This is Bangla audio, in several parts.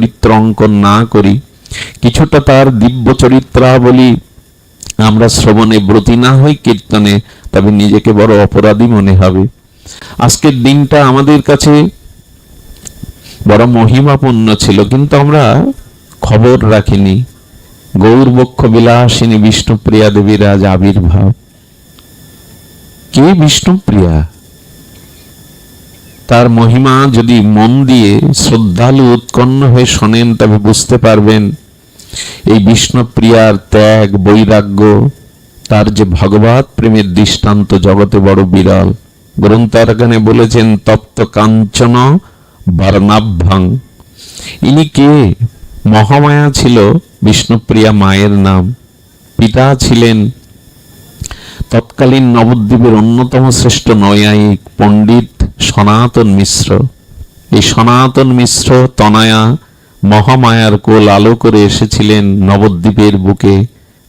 চরিত্র অঙ্কন না করি, কিছুটা তার দিব্য চরিত্রাবলী আমরা শ্রবণে ব্রতী না হই, কীর্তনে, তবে নিজেকে বড় অপরাধী মনে হবে। আজকের দিনটা আমাদের কাছে বড় মহিমাপূর্ণ ছিল, কিন্তু আমরা খবর রাখিনি। গৌরবক্ষ বিলাসিনী বিষ্ণুপ্রিয়া দেবীর আজ আবির্ভাব। কে বিষ্ণুপ্রিয়া? তার মহিমা যদি মন দিয়ে শ্রদ্ধালু উৎকণ্ঠ হয়ে শোনেন, তবে বুঝতে পারবেন এই বিষ্ণুপ্রিয়ার ত্যাগ, বৈরাগ্য, তার যে ভগবৎ প্রেমের দৃষ্টান্ত জগতে বড় বিরল। গ্রন্থারখানে বলেছেন তপ্ত কাঞ্চন বর্ণাভ্যাং। ইনি কে? মহামায়া ছিল বিষ্ণুপ্রিয়া মায়ের নাম। পিতা ছিলেন তৎকালীন নবদ্বীপের অন্যতম শ্রেষ্ঠ নৈয়ায়িক পণ্ডিত সনাতন মিশ্র। এই সনাতন মিশ্র তনয়া মহামায়ার কোল আলো করে এসেছিলেন নবদ্বীপের বুকে।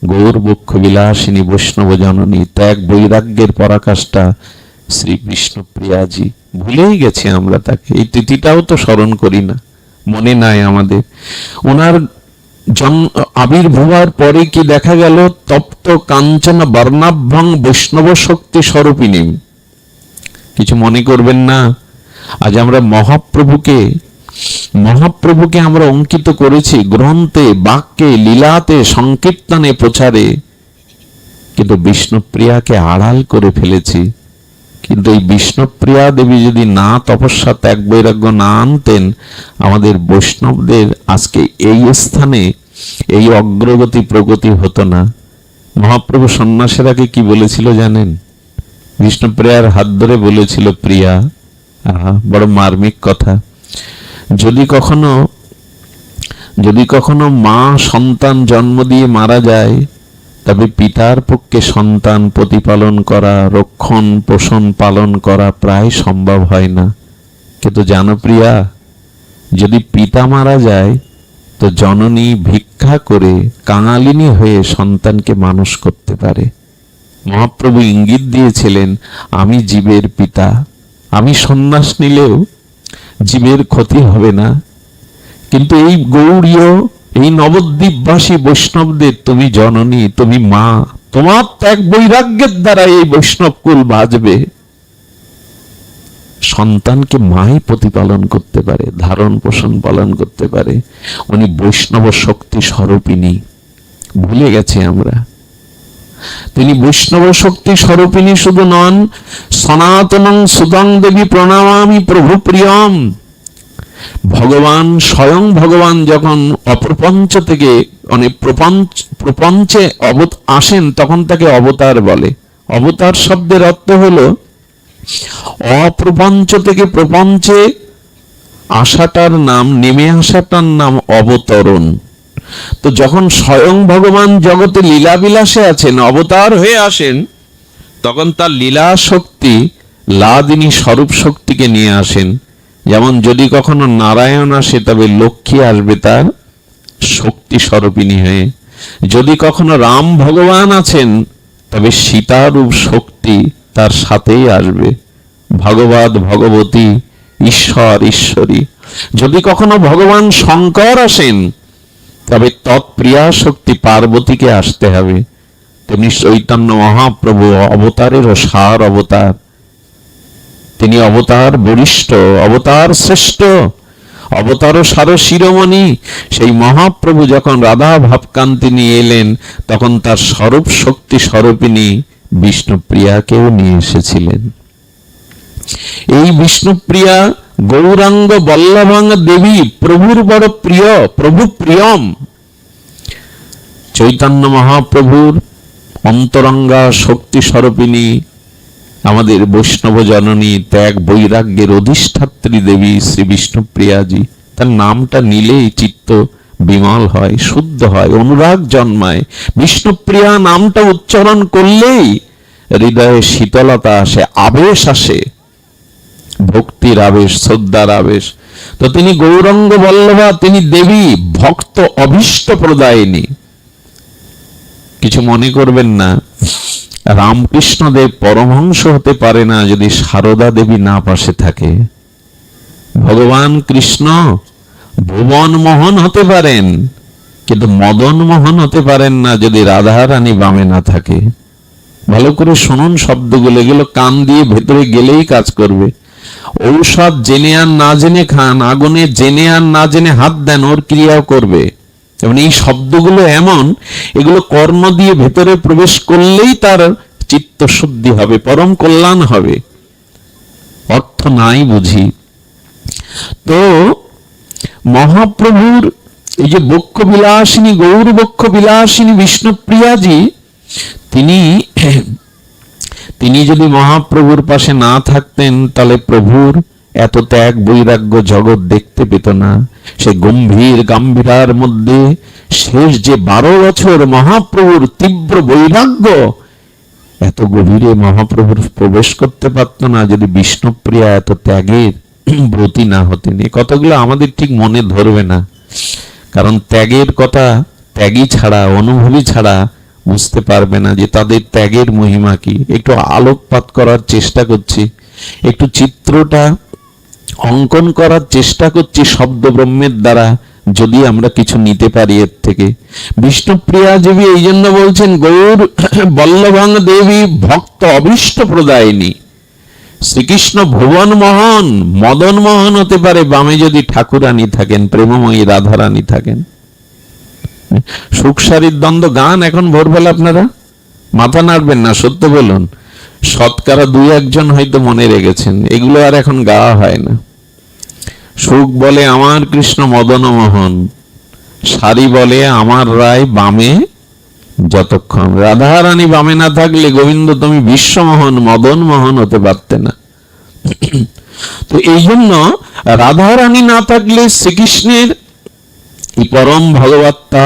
গৌরবক্ষ বিলাসিনী বৈষ্ণব জননী, ত্যাগ বৈরাগ্যের পরাকাষ্ঠা শ্রী বিষ্ণুপ্রিয়াজি। ভুলেই গেছি আমরা তাকে, এই তিথিটাও তো স্মরণ করি না, মনে নাই আমাদের। ওনার আবির্ভাবার পরে কি দেখা গেল? তপ্ত কাঞ্চন বর্ণাভ্যাং বৈষ্ণব শক্তি স্বরূপিণী। কিছু মনে করবেন না, আজ আমরা মহাপ্রভুকে আমরা অঙ্কিত করেছি গ্রন্থে, বাক্যে, লীলাতে, সংকীর্তনে, প্রচারে, কিন্তু বিষ্ণুপ্রিয়াকে আড়াল করে ফেলেছি। কিন্তু এই বিষ্ণুপ্রিয়া দেবী যদি না তপস্যা, ত্যাগ, বৈরাগ্য না আনতেন, আমাদের বৈষ্ণবদের আজকে এই স্থানে এই অগ্রগতি প্রগতি হতো না। মহাপ্রভু সন্ন্যাসীরাকে কি বলেছিল জানেন? বিষ্ণুপ্রিয়ার হাত ধরে বলেছিল, প্রিয়া, বড় মার্মিক কথা, যদি কখনো মা সন্তান জন্ম দিয়ে মারা যায়, তবে পিতার পক্ষে সন্তান প্রতিপালন করা, রক্ষণ পোষণ পালন করা প্রায় সম্ভব হয় না। কিন্তু জানো প্রিয়া, যদি পিতা মারা যায়, তো জননী ভিক্ষা করে কাঙালিনী হয়ে সন্তানকে মানুষ করতে পারে। মহাপ্রভু ইঙ্গিত দিয়েছিলেন, আমি জীবের পিতা, আমি সন্ন্যাস নিলেও জীবের ক্ষতি হবে না। কিন্তু এই গৌড়ীয়, এই নবদ্বীপবাসী বৈষ্ণবদের তুমি জননী, তুমি মা, তোমার ত্যাগ বৈরাগ্যের দ্বারা এই বৈষ্ণব কুল বাঁচবে। সন্তানকে মাই প্রতিপালন করতে পারে, ধারণ পোষণ পালন করতে পারে। উনি বৈষ্ণব শক্তি স্বরূপিণী, ভুলে গেছি আমরা। তিনি বৈষ্ণব শক্তি স্বরূপিণী শুধু নন, সনাতনং সুতং দেবী প্রণামামি প্রভু প্রিয়ম। স্বয়ং ভগবান যখন অপ্রপঞ্চ থেকে প্রপঞ্চে আসেন, তখন তাকে অবতার বলে। অবতার শব্দের অর্থ হলো অপ্রপঞ্চ থেকে প্রপঞ্চে আসাটার নাম, নেমে আসাটার নাম অবতরণ। তো যখন স্বয়ং ভগবান জগতে লীলা বিলাসে আছেন, অবতার হয়ে আসেন, তখন তার লীলা শক্তি, লাদিনী স্বরূপ শক্তিকে নিয়ে আসেন। যেমন যদি কখনো নারায়ণ আসে, তবে লক্ষ্মী আসবে তার শক্তি স্বরূপিণী হয়ে। যদি কখনো রাম ভগবান আছেন, তবে সীতারূপ শক্তি তার সাথেই আসবে, ভগবত ভগবতী, ঈশ্বর ঈশ্বরী। যদি কখনো ভগবান শঙ্কর আসেন, তবে তৎপ্রিয়া শক্তি পার্বতীকে আসতে হবে। তেমনি চৈতন্য মহাপ্রভু অবতারেরও সার অবতার। তিনি অবতার বরিষ্ঠ, অবতার শ্রেষ্ঠ, অবতার সার শিরোমণি। সেই মহাপ্রভু যখন রাধা ভাবকান্তি নিয়ে এলেন, তখন তার স্বরূপ শক্তি স্বরূপিণী বিষ্ণুপ্রিয়াকেও নিয়ে এসেছিলেন। এই বিষ্ণুপ্রিয়া গৌরাঙ্গ বল্লভাঙ্গ দেবী, প্রভুর বড় প্রিয়, প্রভু প্রিয়ম। চৈতন্য মহাপ্রভুর অন্তরঙ্গা শক্তি স্বরূপিণী, আমাদের বৈষ্ণব জননী, ত্যাগ বৈরাগ্যের অধিষ্ঠাত্রী দেবী শ্রী বিষ্ণুপ্রিয়াজি। তার নামটা নিলেই চিত্ত বিমল হয়, শুদ্ধ হয়, অনুরাগ জন্মায়। বিষ্ণুপ্রিয়া নামটা উচ্চারণ করলেই হৃদয়ে শীতলতা আসে, আবেশ আসে, ভক্তির আবেশ, শ্রদ্ধার আবেশ। তো তিনি গৌরাঙ্গ বল্লভা, তিনি দেবী, ভক্ত অভীষ্ট প্রদায়িনী। কিছু মনে করবেন না, রামকৃষ্ণদেব পরমহংস হতে পারে না যদি সারদা দেবী না পাশে থাকে। ভগবান কৃষ্ণ ভুবন মোহন হতে পারেন, কিন্তু মদন মোহন হতে পারেন না যদি রাধা রানী বামে না থাকে। ভালো করে শুনুন শব্দগুলো, এগুলো কান দিয়ে ভেতরে গেলেই কাজ করবে। ঔষধ জেনে আর না জেনে খান, আগুনে জেনে আর না জেনে হাত দেন, ওর ক্রিয়াও করবে। যেমন এই শব্দগুলো এমন, এগুলো কর্ম দিয়ে ভেতরে প্রবেশ করলেই তার চিত্ত শুদ্ধি হবে, পরম কল্যাণ হবে। অর্থ নাই বুঝি। তো মহাপ্রভুর এই যে বক্ষ বিলাসিনী, গৌর বক্ষ বিলাসিনী বিষ্ণুপ্রিয়াজি, তিনি যদি মহাপ্রভুর পাশে না থাকতেন তাহলে প্রভুর এত ত্যাগ বৈরাগ্য জগৎ দেখতে পেত না। সে গম্ভীর গাম্ভীরার মধ্যে শেষ যে 12 বছর মহাপ্রভুর তীব্র বৈরাগ্য, এত গভীরে মহাপ্রভুর প্রবেশ করতে পারত না যদি বিষ্ণুপ্রিয়া এত ত্যাগের ব্রতী না হতেন। এই কথাগুলো আমাদের ঠিক মনে ধরবে না, কারণ ত্যাগের কথা ত্যাগী ছাড়া, অনুভবী ছাড়া বুঝতে পারবে না যে তাদের ত্যাগের মহিমা কি। একটু আলোকপাত করার চেষ্টা করছি, একটু চিত্রটা অঙ্কন করার চেষ্টা করছি শব্দ ব্রহ্মের দ্বারা, যদি আমরা কিছু নিতে পারি এর থেকে। বিষ্ণুপ্রিয়া দেবী এই জন্য বলছেন গৌর বল্লভাং দেবী ভক্ত অভীষ্ট প্রদায়িনী। শ্রীকৃষ্ণ ভুবন মোহন, মদন মোহন হতে পারে বামে যদি ঠাকুরানী থাকেন, প্রেমময়ী রাধারানী থাকেন। সুখসারির দ্বন্দ্ব গান এখন ভোরবেলা আপনারা মাথা নাড়বেন না, সত্য বলুন, শতকরা 2-1 জন হয়তো মনে রেখেছেন, এগুলো আর এখন গাওয়া হয় না। সুখ বলে আমার কৃষ্ণ মদন মোহন, সারি বলে আমার রায় বামে যতক্ষণ। রাধা রানী বামে না থাকলে গোবিন্দ তুমি বিশ্বমোহন মদন মোহন হতে পারতে না। তো এই জন্য রাধা রানী না থাকলে শ্রীকৃষ্ণের এই পরম ভগবত্তা,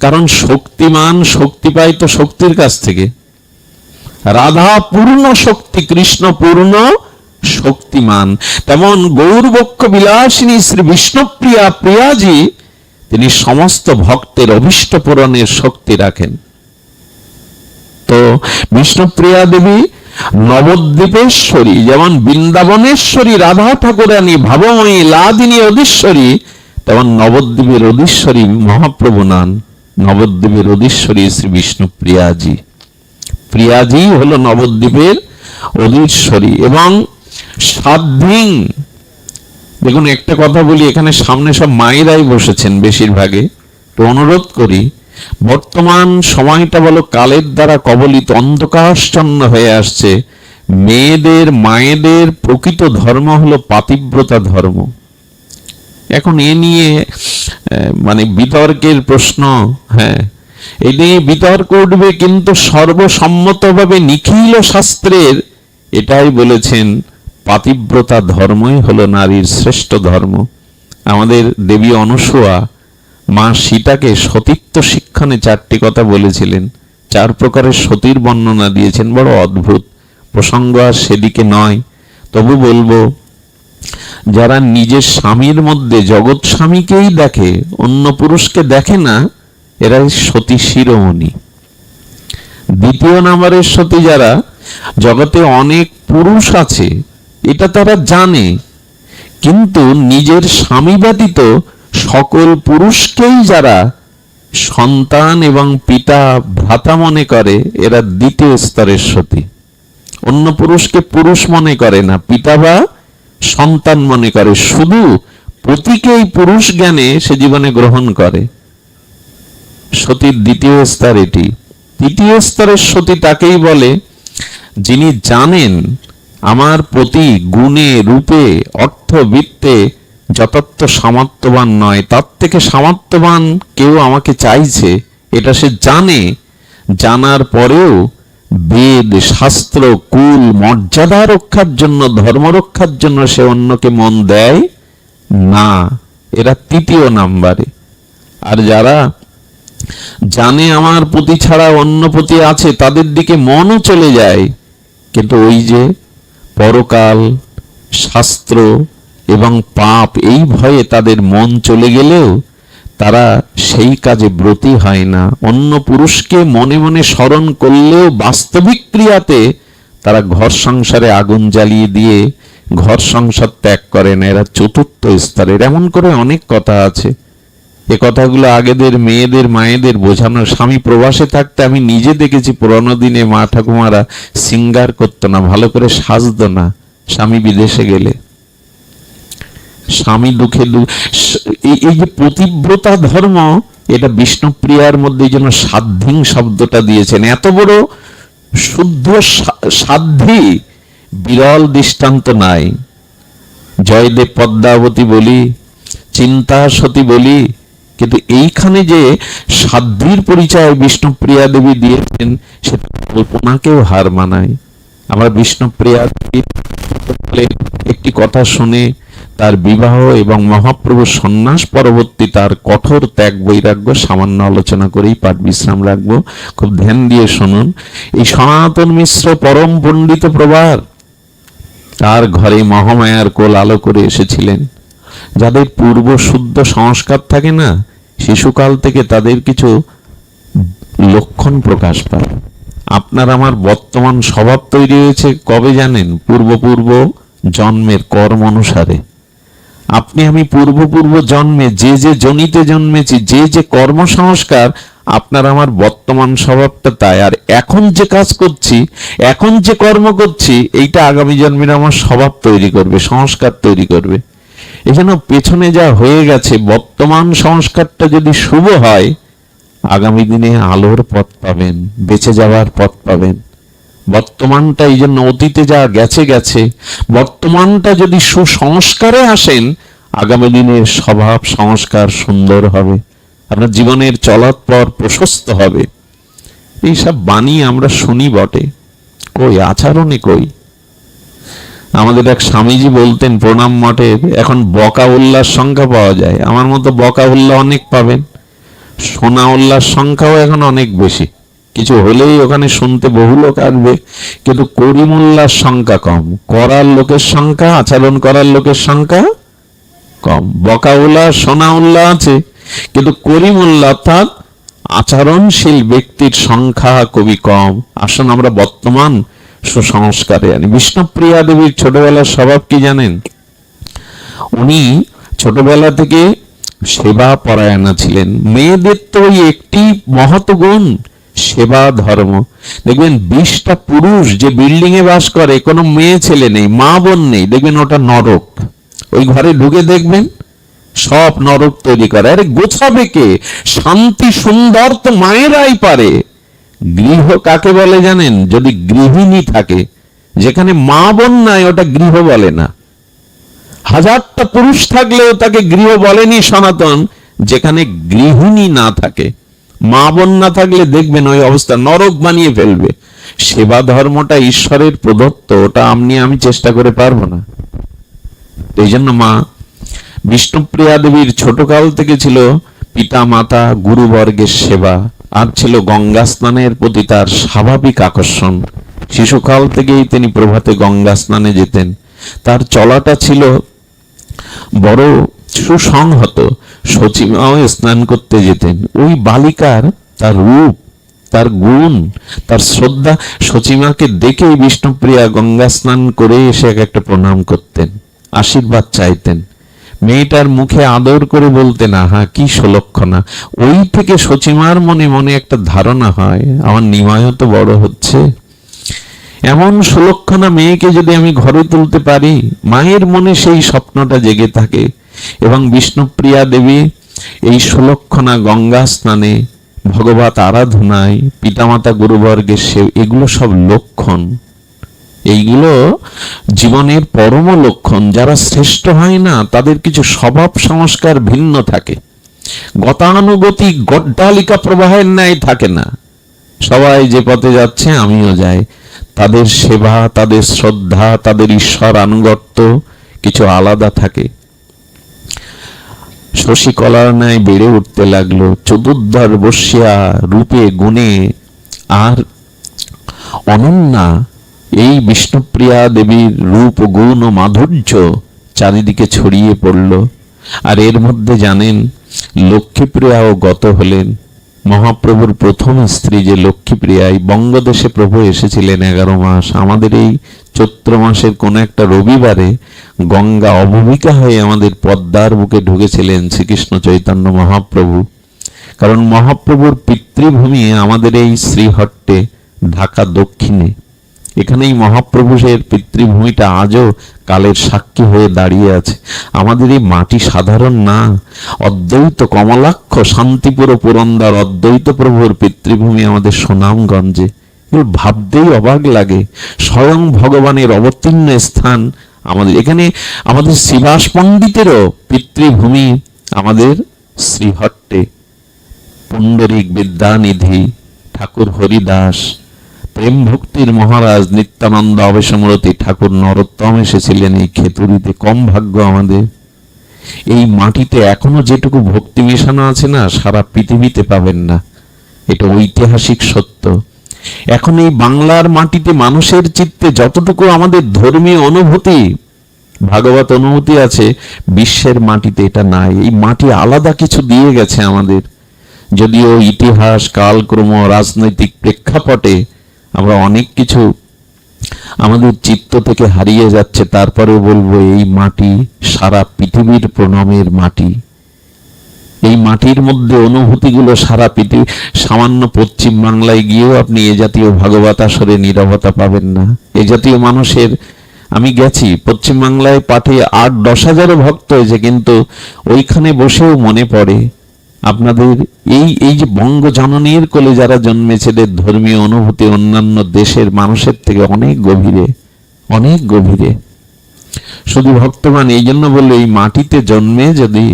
কারণ শক্তিমান শক্তি পায় তো শক্তির কাছ থেকে। রাধা পূর্ণ শক্তি, কৃষ্ণ পূর্ণ শক্তিমান। তেমন গৌরবক্ষ বিলাসিনী শ্রী বিষ্ণুপ্রিয়া প্রিয়াজি, তিনি সমস্ত ভক্তের অভীষ্ট পূরণের শক্তি রাখেন। তো বিষ্ণুপ্রিয়া দেবী নবদ্বীপেশ্বরী, যেমন বৃন্দাবনেশ্বরী রাধা ঠাকুরানী ভাবময়ী লাদিনী অধীশ্বরী, তেমন নবদ্বীপের অধীশ্বরী মহাপ্রভু নান নবদ্বীপের অধীশ্বরী শ্রী বিষ্ণুপ্রিয়াজি। প্রিয়াজি হলো নবদ্বীপের অধীশ্বরী। এবং সাধ্বীং, দেখুন একটা কথা বলি, এখানে সামনে সব মায়েরাই বসেছেন বেশিরভাগে, তো অনুরোধ করি, বর্তমান সময়টা বলো কালের দ্বারা কবলিত, অন্ধকারাচ্ছন্ন হয়ে আসছে। মেয়েদের মায়েদের প্রকৃত ধর্ম হলো পাতিব্রতা ধর্ম। এখন এ নিয়ে মানে বিতর্কের প্রশ্ন, হ্যাঁ এই নিয়ে বিতর্ক উঠবে, কিন্তু সর্বসম্মতভাবে নিখিল শাস্ত্রের এটাই বলেছেন, পাতিব্রতা ধর্মই হলো নারীর শ্রেষ্ঠ ধর্ম। আমাদের দেবী অনুসূয়া মা সীতাকে সতীত্ব শিক্ষণে 4টি কথা বলেছিলেন, 4 প্রকারের সতীর বর্ণনা দিয়েছেন, বড় অদ্ভুত প্রসঙ্গ আর সেদিকে নয়। তবু বলবো, যারা নিজের স্বামীর মধ্যে জগৎ স্বামীকেই দেখে, অন্য পুরুষকে দেখে না, এরা সতী শিরোমণি। 2 নম্বরের সতী যারা, জগতে অনেক পুরুষ আছে এটা তারা জানে, কিন্তু নিজের স্বামী ব্যতীত সকল পুরুষকেই যারা সন্তান এবং পিতা ভ্রাতা মনে করে, এরা 2য় স্তরের সতী। অন্য পুরুষকে পুরুষ মনে করে না, পিতা বা সন্তান মনে করে, শুধু পতিকেই পুরুষ জ্ঞানে সে জীবনে গ্রহণ করে। সতীর 2য় স্তর এটি। 3য় স্তরের সতী তাকেই বলে যিনি জানেন আমার পতি গুণে রূপে অর্থ বৃত্তে যথার্থ সামর্থ্যবান নয়, তার থেকে সামর্থ্যবান কেউ আমাকে চাইছে, এটা সে জানে। জানার পরেও বেদ শাস্ত্র কুল মর্যাদা রক্ষার জন্য, ধর্ম রক্ষার জন্য সে অন্যকে মন দেয় না, এরা 3য় নাম্বারে। আর যারা জানে আমার পতি ছাড়া অন্য পতি আছে, তাদের দিকে মনও চলে যায়, কিন্তু ওই যে পরকাল শাস্ত্র এবং পাপ, এই ভয়ে তাদের মন চলে গেলেও তারা সেই কাজে ব্রতী হয় না। অন্য পুরুষকে মনে মনে স্মরণ করলেও বাস্তবিক ক্রিয়াতে তারা ঘর সংসারে আগুন জ্বালিয়ে দিয়ে ঘর সংসার ত্যাগ করে না, এরা চতুর্থ স্তরের। এমন করে অনেক কথা আছে, এ কথাগুলো আগেদের মেয়েদের মায়েদের বোঝানো। স্বামী প্রবাসে থাকতে আমি নিজে দেখেছি, পুরোনো দিনে মা ঠাকুমারা সিঙ্গার করতো না, ভালো করে সাজতো না স্বামী বিদেশে গেলে। স্বামী দুঃখে এই যে পতিব্রতা ধর্ম, এটা বিষ্ণুপ্রিয়ার মধ্যে এই জন্য সাধ্যিং শব্দটা দিয়েছেন। এত বড় শুদ্ধ সাধ্যি বিরল দৃষ্টান্ত নাই। জয়দেব পদ্মাবতী বলি, চিন্তা সতী বলি, কিন্তু এইখানে যে সাধ্যির পরিচয় বিষ্ণুপ্রিয়া দেবী দিয়েছেন, সেটা কল্পনাকেও হার মানায়। আমরা বিষ্ণুপ্রিয়া দেবীর একটি কথা শুনে তার বিবাহ এবং মহাপ্রভু সন্ন্যাস পরবর্তী তার কঠোর ত্যাগ বৈরাগ্য সামান্য আলোচনা করেই পাঠ বিশ্রাম রাখবো। খুব ধ্যান দিয়ে শুনুন। এই সনাতন মিশ্র পরম পণ্ডিত প্রবার তার ঘরে মহামায়ার কোল আলো করে এসেছিলেন। যাদের পূর্ব শুদ্ধ সংস্কার থাকে না, শিশুকাল থেকে তাদের কিছু লক্ষণ প্রকাশ পায়। আপনার আমার বর্তমান স্বভাব তৈরি হয়েছে কবে জানেন? পূর্ব জন্মের কর্ম অনুসারে। আপনি আমি পূর্ব জন্মে যে যে জনিতে জন্মেছি, যে যে কর্ম সংস্কার, আপনার আমার বর্তমান স্বভাবটা তাই। আর এখন যে কাজ করছি, এখন যে কর্ম করছি, এইটা আগামী জন্মের আমার স্বভাব তৈরি করবে, সংস্কার তৈরি করবে। এজন্য পেছনে যা হয়ে গেছে, বর্তমান সংস্কারটা যদি শুভ হয়, আগামী দিনে আলোর পথ পাবেন, বেঁচে যাওয়ার পথ পাবেন। বর্তমানটা এই জন্য অতীতে যা গেছে গেছে, বর্তমানটা যদি সুসংস্কারে আসেন, আগামী দিনের স্বভাব সংস্কার সুন্দর হবে, আপনার জীবনের চলার পর প্রশস্ত হবে। এইসব বাণী আমরা শুনি বটে, কই আচরণে কই। আমাদের এক স্বামীজি বলতেন প্রণাম মঠে, এখন বকা উল্লার সংখ্যা পাওয়া যায়, আমার মতো বকা উল্লা অনেক পাবেন। সোনা উল্লার সংখ্যাও এখন অনেক বেশি, কিছু হলেই ওখানে শুনতে বহু লোক আসবে, কিন্তু করিমুল্লার সংখ্যা কম, করার লোকের সংখ্যা, আচরণ করার লোকের সংখ্যা কম। বকাউল্লা সোনাউল্লা আছে, কিন্তু করিমুল্লা অর্থাৎ আচরণশীল ব্যক্তির সংখ্যা খুবই কম। আসুন আমরা বর্তমান সুসংস্কারে আনি। বিষ্ণুপ্রিয়া দেবীর ছোটবেলার স্বভাব কি জানেন? উনি ছোটবেলা থেকে সেবা পরায়ণা ছিলেন। মেয়েদের তো ওই একটি মহৎ গুণ, সেবা ধর্ম। দেখবেন 20টা পুরুষ যে বিল্ডিং এ বাস করে, কোনো মেয়ে ছেলে নেই, মা বোন নেই, দেখবেন ওটা নরক। ওই ঘরে ঢুকে দেখবেন সব নরক তৈরি করে। আরে গোছাবে কে? শান্তি সুন্দর তো মায়েরাই পারে। গৃহ কাকে বলে জানেন? যদি গৃহিণী থাকে। যেখানে মা বোন নাই, ওটা গৃহ বলে না। 1000টা পুরুষ থাকলেও তাকে গৃহ বলেনি সনাতন, যেখানে গৃহিণী না থাকে, মা বোন না থাকলে দেখবেন ওই অবস্থা, নরক বানিয়ে ফেলবে। সেবা ধর্মটা ঈশ্বরের প্রদত্ত, ওটা আমি চেষ্টা করে পারবো না। এই জন্য মা বিষ্ণুপ্রিয়া দেবীর ছোটকাল থেকে ছিল পিতা মাতা গুরুবর্গের সেবা, আর ছিল গঙ্গা স্নানের প্রতি তার স্বাভাবিক আকর্ষণ। শিশুকাল থেকেই তিনি প্রভাতে গঙ্গা স্নানে যেতেন। তার চলাটা ছিল বড় সুসংহত। সচিমাও স্নান করতে যেতেন। ওই বালিকার তার রূপ, তার গুণ, তার শ্রদ্ধা, সচিমাকে দেখেই বিষ্ণুপ্রিয়া গঙ্গা স্নান করে এসে একটা প্রণাম করতেন, আশীর্বাদ চাইতেন। মেয়েটার মুখে আদর করে বলতেন, আহা কি সুলক্ষণা। ওই থেকে সচিমার মনে মনে একটা ধারণা হয়, আমার নিমায়ও তো বড় হচ্ছে। এমন সুলক্ষণা মেয়েকে যদি আমি ঘরে তুলতে পারি, মায়ের মনে সেই স্বপ্নটা জেগে থাকে। এবং বিষ্ণুপ্রিয়া দেবী এই সুলক্ষণা গঙ্গা স্নানে, ভগবত আরাধনায়, পিতামাতা গুরুবর্গের এগুলো সব লক্ষণ। এইগুলো জীবনের পরম লক্ষণ। যারা শ্রেষ্ঠ হয় না, তাদের কিছু স্বভাব সংস্কার ভিন্ন থাকে, গতানুগতিক গড্ডালিকা প্রবাহের ন্যায় থাকে না। সবাই যে পথে যাচ্ছে আমিও যাই। তাদের সেবা, তাদের শ্রদ্ধা, তাদের ঈশ্বর আনুগত্য কিছু আলাদা থাকে। শশীকলার ন্যায় বেড়ে উঠতে লাগলো, চতুর্ধর বসিয়া রূপে গুণে আর অনন্যা। এই বিষ্ণুপ্রিয়া দেবীর রূপ, গুণ ও মাধুর্য চারিদিকে ছড়িয়ে পড়ল। আর এর মধ্যে জানেন লক্ষ্মীপ্রিয়াও গত হলেন। মহাপ্রভুর প্রথম স্ত্রী যে লক্ষ্মীপ্রিয়া, এই বঙ্গদেশে প্রভু এসেছিলেন 11 মাস। আমাদের এই চৈত্র মাসের কোন একটা রবিবারে গঙ্গা অববাহিকা হয়ে আমাদের পদ্মার বুকে ঢুকেছিলেন শ্রীকৃষ্ণ চৈতন্য মহাপ্রভু। কারণ মহাপ্রভুর পিতৃভূমি আমাদের এই শ্রীহট্টে, ঢাকা দক্ষিণে। এখানেই মহাপ্রভুর পিতৃভূমিটা আজও কালের সাক্ষী হয়ে দাঁড়িয়ে আছে। আমাদের এই মাটি সাধারণ না, অদ্বৈত কমলাক্ষ শান্তিপুর পুরন্দর অদ্বৈত প্রভুর পিতৃভূমি আমাদের সুনামগঞ্জে। ভাবতেই অবাক লাগে, স্বয়ং ভগবানের অবতীর্ণ স্থান আমাদের এখানে। আমাদের শ্রীবাস পণ্ডিতেরও পিতৃভূমি আমাদের শ্রীহট্টে। পুণ্ডরিক বিদ্যানিধি ঠাকুর হরিদাস, প্রেম ভক্তির মহারাজ নিত্যানন্দ অবেশমূরতি ঠাকুর নরোত্তম এসেছিলেন এই খেতুরিতে। কম ভাগ্য আমাদের। এই মাটিতে এখনো যেটুকু ভক্তি মেশানো আছে না, সারা পৃথিবীতে পাবেন না। এটা ঐতিহাসিক সত্য। এখন এই বাংলার মাটিতে মানুষের চিত্তে যতটুকু আমাদের ধর্মীয় অনুভূতি, ভাগবত অনুভূতি আছে, বিশ্বের মাটিতে এটা নাই। এই মাটি আলাদা কিছু দিয়ে গেছে আমাদের। যদিও ইতিহাস, কালক্রম, রাজনৈতিক প্রেক্ষাপটে আমরা অনেক কিছু আমাদের চিত্ত থেকে হারিয়ে যাচ্ছে, তারপরেও বলবো এই মাটি সারা পৃথিবীর প্রণামের মাটি। এই মাটির মধ্যে অনুভূতিগুলো সারা পৃথিবী। সামান্য পশ্চিম বাংলায় গিয়েও আপনি এ জাতীয় ভাগবত আসরে নীরবতা পাবেন না। এ জাতীয় মানুষের, আমি গেছি পশ্চিম বাংলায়, পাঠে 8-10 হাজারও ভক্ত হয়েছে, কিন্তু ওইখানে বসেও মনে পড়ে আপনাদের এই যে বঙ্গ জননীর কোলে যারা জন্মেছেদের ধর্মীয় অনুভূতি অন্যান্য দেশের মানুষের থেকে অনেক গভীরে, অনেক গভীরে। শুধু ভক্তগণ এই জন্য বললো, এই মাটিতে জন্মে যদি,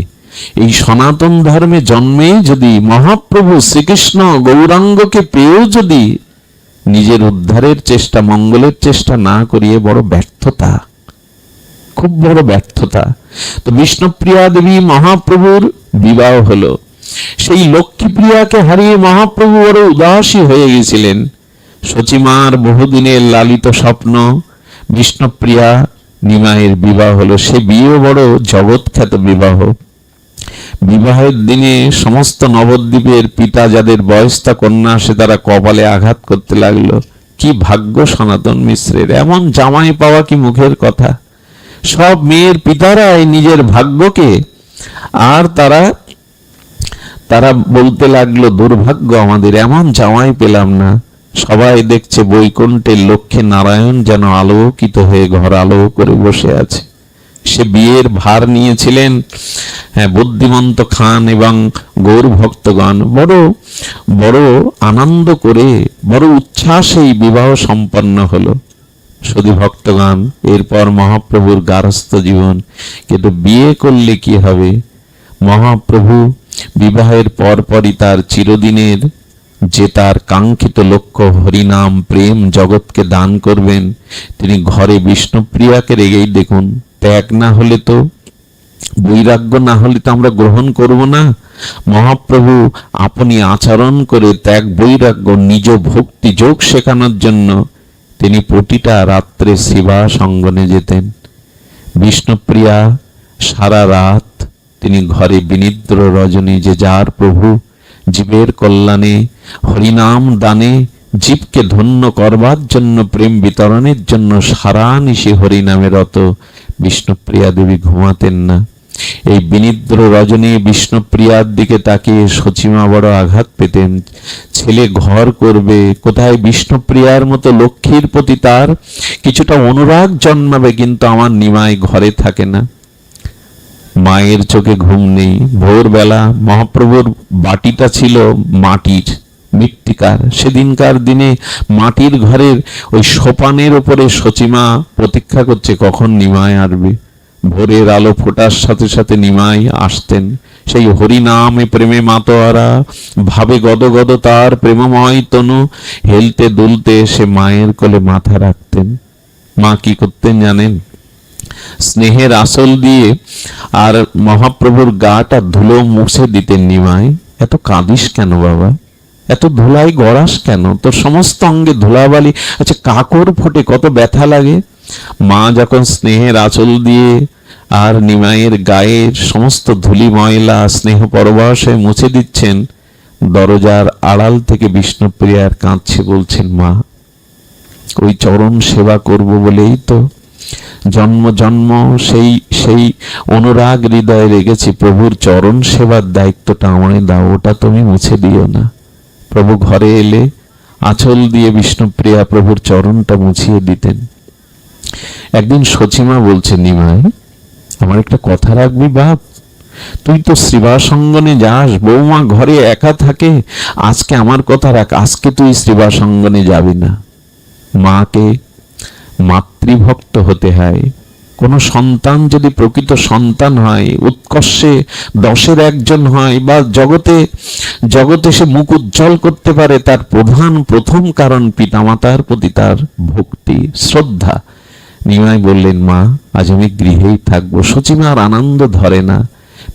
এই সনাতন ধর্মে জন্মে যদি মহাপ্রভু শ্রীকৃষ্ণ গৌরাঙ্গকে পেয়েও যদি নিজের উদ্ধারের চেষ্টা, মঙ্গলের চেষ্টা না করিয়ে, বড় ব্যর্থতা, খুব বড় ব্যর্থতা। তো বিষ্ণুপ্রিয়া দেবী মহাপ্রভুর বিবাহ হলো। সেই লক্ষ্মীপ্রিয়াকে হারিয়ে মহাপ্রভু বড় উদাসী হয়ে গেছিলেন। সচিমার বহুদিনের লালিত স্বপ্ন, বিষ্ণুপ্রিয়া নিমাইয়ের বিবাহ হলো। সে বিয়ে বড় জগৎখ্যাত বিবাহ। বিবাহের দিনে সমস্ত নবদ্বীপের পিতা যাদের বয়স্তা কন্যা আসে, তারা কপালে আঘাত করতে লাগলো। কি ভাগ্য সনাতন মিশ্রের, এমন জামাই পাওয়া কি মুখের কথা। সব মেয়ের পিতারাই নিজের ভাগ্যকে, আর তারা বলতে লাগলো, দুর্ভাগ্য আমাদের, এমন জামাই পেলাম না। সবাই দেখছে বৈকুণ্ঠের লক্ষ্মী নারায়ণ যেন আলোকিত হয়ে ঘর আলো করে বসে আছে। সে বিয়ের ভার নিয়েছিলেন বুদ্ধিমন্ত খান এবং গৌর ভক্তগণ। বড় বড় আনন্দ করে, বড় উচ্ছ্বাসে এই বিবাহ সম্পন্ন হলো। শুধু ভক্তগণ, এরপর মহাপ্রভুর গারস্থ জীবন। কিন্তু বিয়ে করলে কি হবে? মহাপ্রভু বিবাহের পরপরই তার চিরদিনের যে তার কাঙ্ক্ষিত লক্ষ্য, হরিনাম প্রেম জগৎকে দান করবেন, তিনি ঘরে বিষ্ণুপ্রিয়াকে রেগেই দেখুন। ত্যাগ না হলে তো, বৈরাগ্য না হলে তো আমরা গ্রহণ করব না। মহাপ্রভু আপনি আচরণ করে ত্যাগ বৈরাগ্য, নিজ ভক্তি যোগ শেখানোর জন্য তিনি প্রতিটা রাত্রে শ্রীবাস অঙ্গনে যেতেন। বিষ্ণুপ্রিয়া সারা রাত তিনি ঘরে বিনিদ্র রজনী, যে যার প্রভু জীবের কল্যাণে, হরিনাম দানে, জীবকে ধন্য করবার জন্য, প্রেম বিতরণের জন্য সারা নিশি হরিনামে রত। বিষ্ণুপ্রিয়া দেবী ঘুমাতেন না। এই বিনিদ্র রজনী বিষ্ণুপ্রিয়ার দিকে তাকিয়ে সচিমা বড় আঘাত পেতেন। ছেলে ঘর করবে কোথায়, বিষ্ণুপ্রিয়ার মতো লক্ষ্মীর প্রতি তার কিছুটা অনুরাগ জন্মাবে, কিন্তু আমার নিমাই ঘরে থাকে না। মায়ের চোখে ঘুম নেই। ভোরবেলা মহাপ্রভুর বাটিটা ছিল মাটির, মৃত্তিকার। সেদিনকার দিনে মাটির ঘরের ওই সোপানের উপরে সচিমা প্রতীক্ষা করছে কখন নিমাই আসবে। ভোরের আলো ফোটার সাথে সাথে নিমাই আসতেন। সেই হরিনামে প্রেমে মাতোয়ারা, ভাবে গদগদ তার প্রেমময় তনু, হেলতে দুলতে সে মায়ের কোলে মাথা রাখতেন। মা কি করতেন জানেন? স্নেহের আঁচল দিয়ে আর মহাপ্রভুর গাটা ধুলো মুছে দিতেন। নিমাই, এত কাঁদিস কেন বাবা, এত ধুলাই গড়াস কেন, তোর সমস্ত অঙ্গে ধুলাবালি, আচ্ছা কাকর ফোটে কত ব্যথা লাগে। মা যখন স্নেহের আঁচল দিয়ে আর নিমাইয়ের গায়ের সমস্ত ধুলি ময়লা স্নেহ পরবশে মুছে দিচ্ছেন, দরজার আড়াল থেকে বিষ্ণুপ্রিয়ার কাঁদছে, বলছেন মা ওই চরণ সেবা করব বলেই তো জন্ম জন্ম সেই সেই অনুরাগ হৃদয়ে রেখেছি, প্রভুর চরণ সেবার দায়িত্বটা আমায় দাও, ওটা তুমি মুছে দিও না। প্রভু ঘরে এলে আঁচল দিয়ে বিষ্ণুপ্রিয়া প্রভুর চরণটা মুছিয়ে দিতেন। একদিন সচিমা বলছে, নিমাই আমার একটা কথা রাখবি বাপ, তুই তো শ্রীবাসঙ্গনে যাস, বৌমা ঘরে একা থাকে, আজকে আমার কথা রাখ, আজকে তুই শ্রীবাসঙ্গনে যাবি না। মাকে মাতৃভক্ত হতে হয়। কোন সন্তান যদি প্রকৃত সন্তান হয়, উৎকর্ষে 10-এর একজন হয়, বা জগতে জগতে সে মুখ উজ্জ্বল করতে পারে, তার প্রথম কারণ পিতামাতার প্রতি তার ভক্তি, শ্রদ্ধা। নিমাই বললেন, মা আজ আমি গৃহেই থাকবো। সচিমার আনন্দ ধরে না।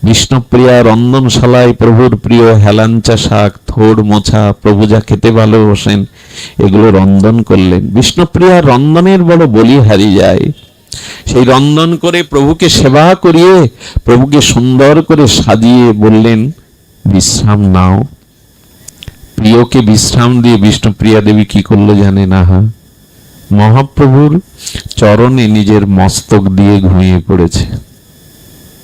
বিষ্ণুপ্রিয়া রন্ধনশালায় প্রভুর প্রিয় হেলাঞ্চা শাক, থোড় মোছা, প্রভু যা খেতে ভালোবাসেন এগুলো রন্ধন করলেন। বিষ্ণুপ্রিয়ার রন্ধনের বড় বলিহারি যায়। সেই রন্ধন করে প্রভুকে সেবা করিয়ে প্রভুকে সুন্দর করে সাজিয়ে বললেন, বিশ্রাম নাও। প্রিয়কে বিশ্রাম দিয়ে বিষ্ণুপ্রিয়া দেবী কি করলো জানেন? আহা, মহাপ্রভুর চরণে নিজের মস্তক দিয়ে ঘুমিয়ে পড়েছে।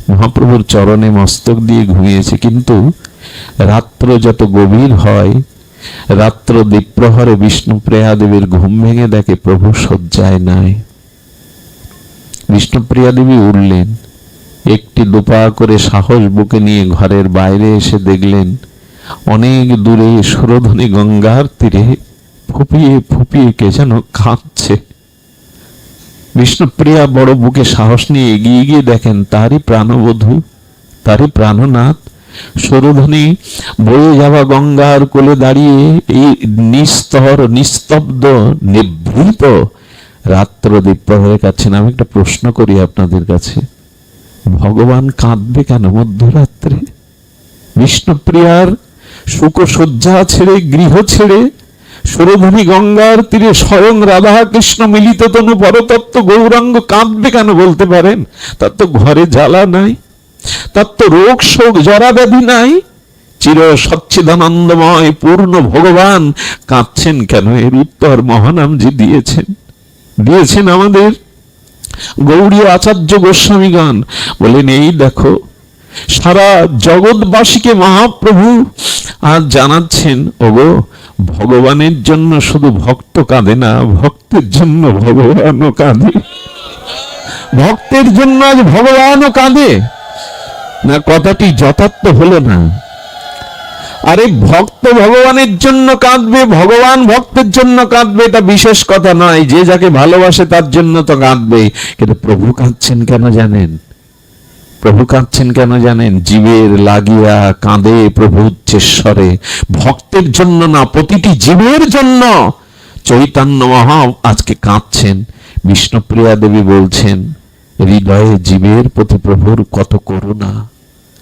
মহাপ্রভুর চরণে মস্তক দিয়ে ঘুমিয়েছে। কিন্তু রাত্র যত গভীর হয়, রাত্র দ্বিপ্রহরে বিষ্ণুপ্রিয়া দেবীর ঘুম ভেঙে দেখে প্রভু শয্যায় নাই। বিষ্ণুপ্রিয়া দেবী উঠলেন, একটি দুপা করে সাহস বুকে নিয়ে ঘরের বাইরে এসে দেখলেন অনেক দূরে সুরধনী গঙ্গার তীরে ফুপিয়ে ফুপিয়ে কে যেন কাঁদছে। বিষ্ণুপ্রিয়া বড় বুকে সাহস নিয়ে এগিয়ে গিয়ে দেখেন তারই প্রাণবধূ, তারই প্রাণনাথ সুরধনী বয়ে যাওয়া গঙ্গার কোলে দাঁড়িয়ে এই নিস্তর নিস্তব্ধ নিভৃত রাত্র দ্বীপ্রহরে কাছেন। আমি একটা প্রশ্ন করি আপনাদের কাছে, ভগবান কাঁদবে কেন মধ্যরাত্রে? বিষ্ণুপ্রিয়ার শোকসজ্জা ছেড়ে, গৃহ ছেড়ে, সুরধনী গঙ্গার তীরে স্বয়ং রাধা কৃষ্ণ মিলিত তনু পরতত্ত্ব গৌরাঙ্গ কাঁদবে কেন বলতে পারেন? তার তো ঘরে জ্বালা নাই, তার তো রোগ শোক জরা ব্যাধি নাই, চির সচ্চিদানন্দময় পূর্ণ ভগবান কাঁদছেন কেন? এর উত্তর মহানামজি দিয়েছেন আমাদের গৌড়ীয় আচার্য গোস্বামীগণ। বলেন, এই দেখো সারা জগৎবাসীকে মহাপ্রভু আজ জানাচ্ছেন, ওগো ভগবানের জন্য শুধু ভক্ত কাঁদে না, ভক্তের জন্য ভগবানও কাঁদে। ভক্তের জন্য আজ ভগবানও কাঁদে না। কথাটি যথার্থ হলো না। আরে ভক্ত ভগবানের জন্য কাঁদবে, ভগবান ভক্তের জন্য কাঁদবে, এটা বিশেষ কথা নয়। যে যাকে ভালোবাসে তার জন্য তো কাঁদবে। কিন্তু প্রভু কাঁদছেন কেন জানেন? প্রভু কাঁদছেন কেন জানেন? জীবের লাগিয়া কাঁদে প্রভু উচ্চেশ্বরে, ভক্তের জন্য না, প্রতিটি জীবের জন্য চৈতন্য মহা আজকে কাঁদছেন। বিষ্ণুপ্রিয়া দেবী বলছেন, হৃদয়ে জীবের প্রতি প্রভুর কত করুণা।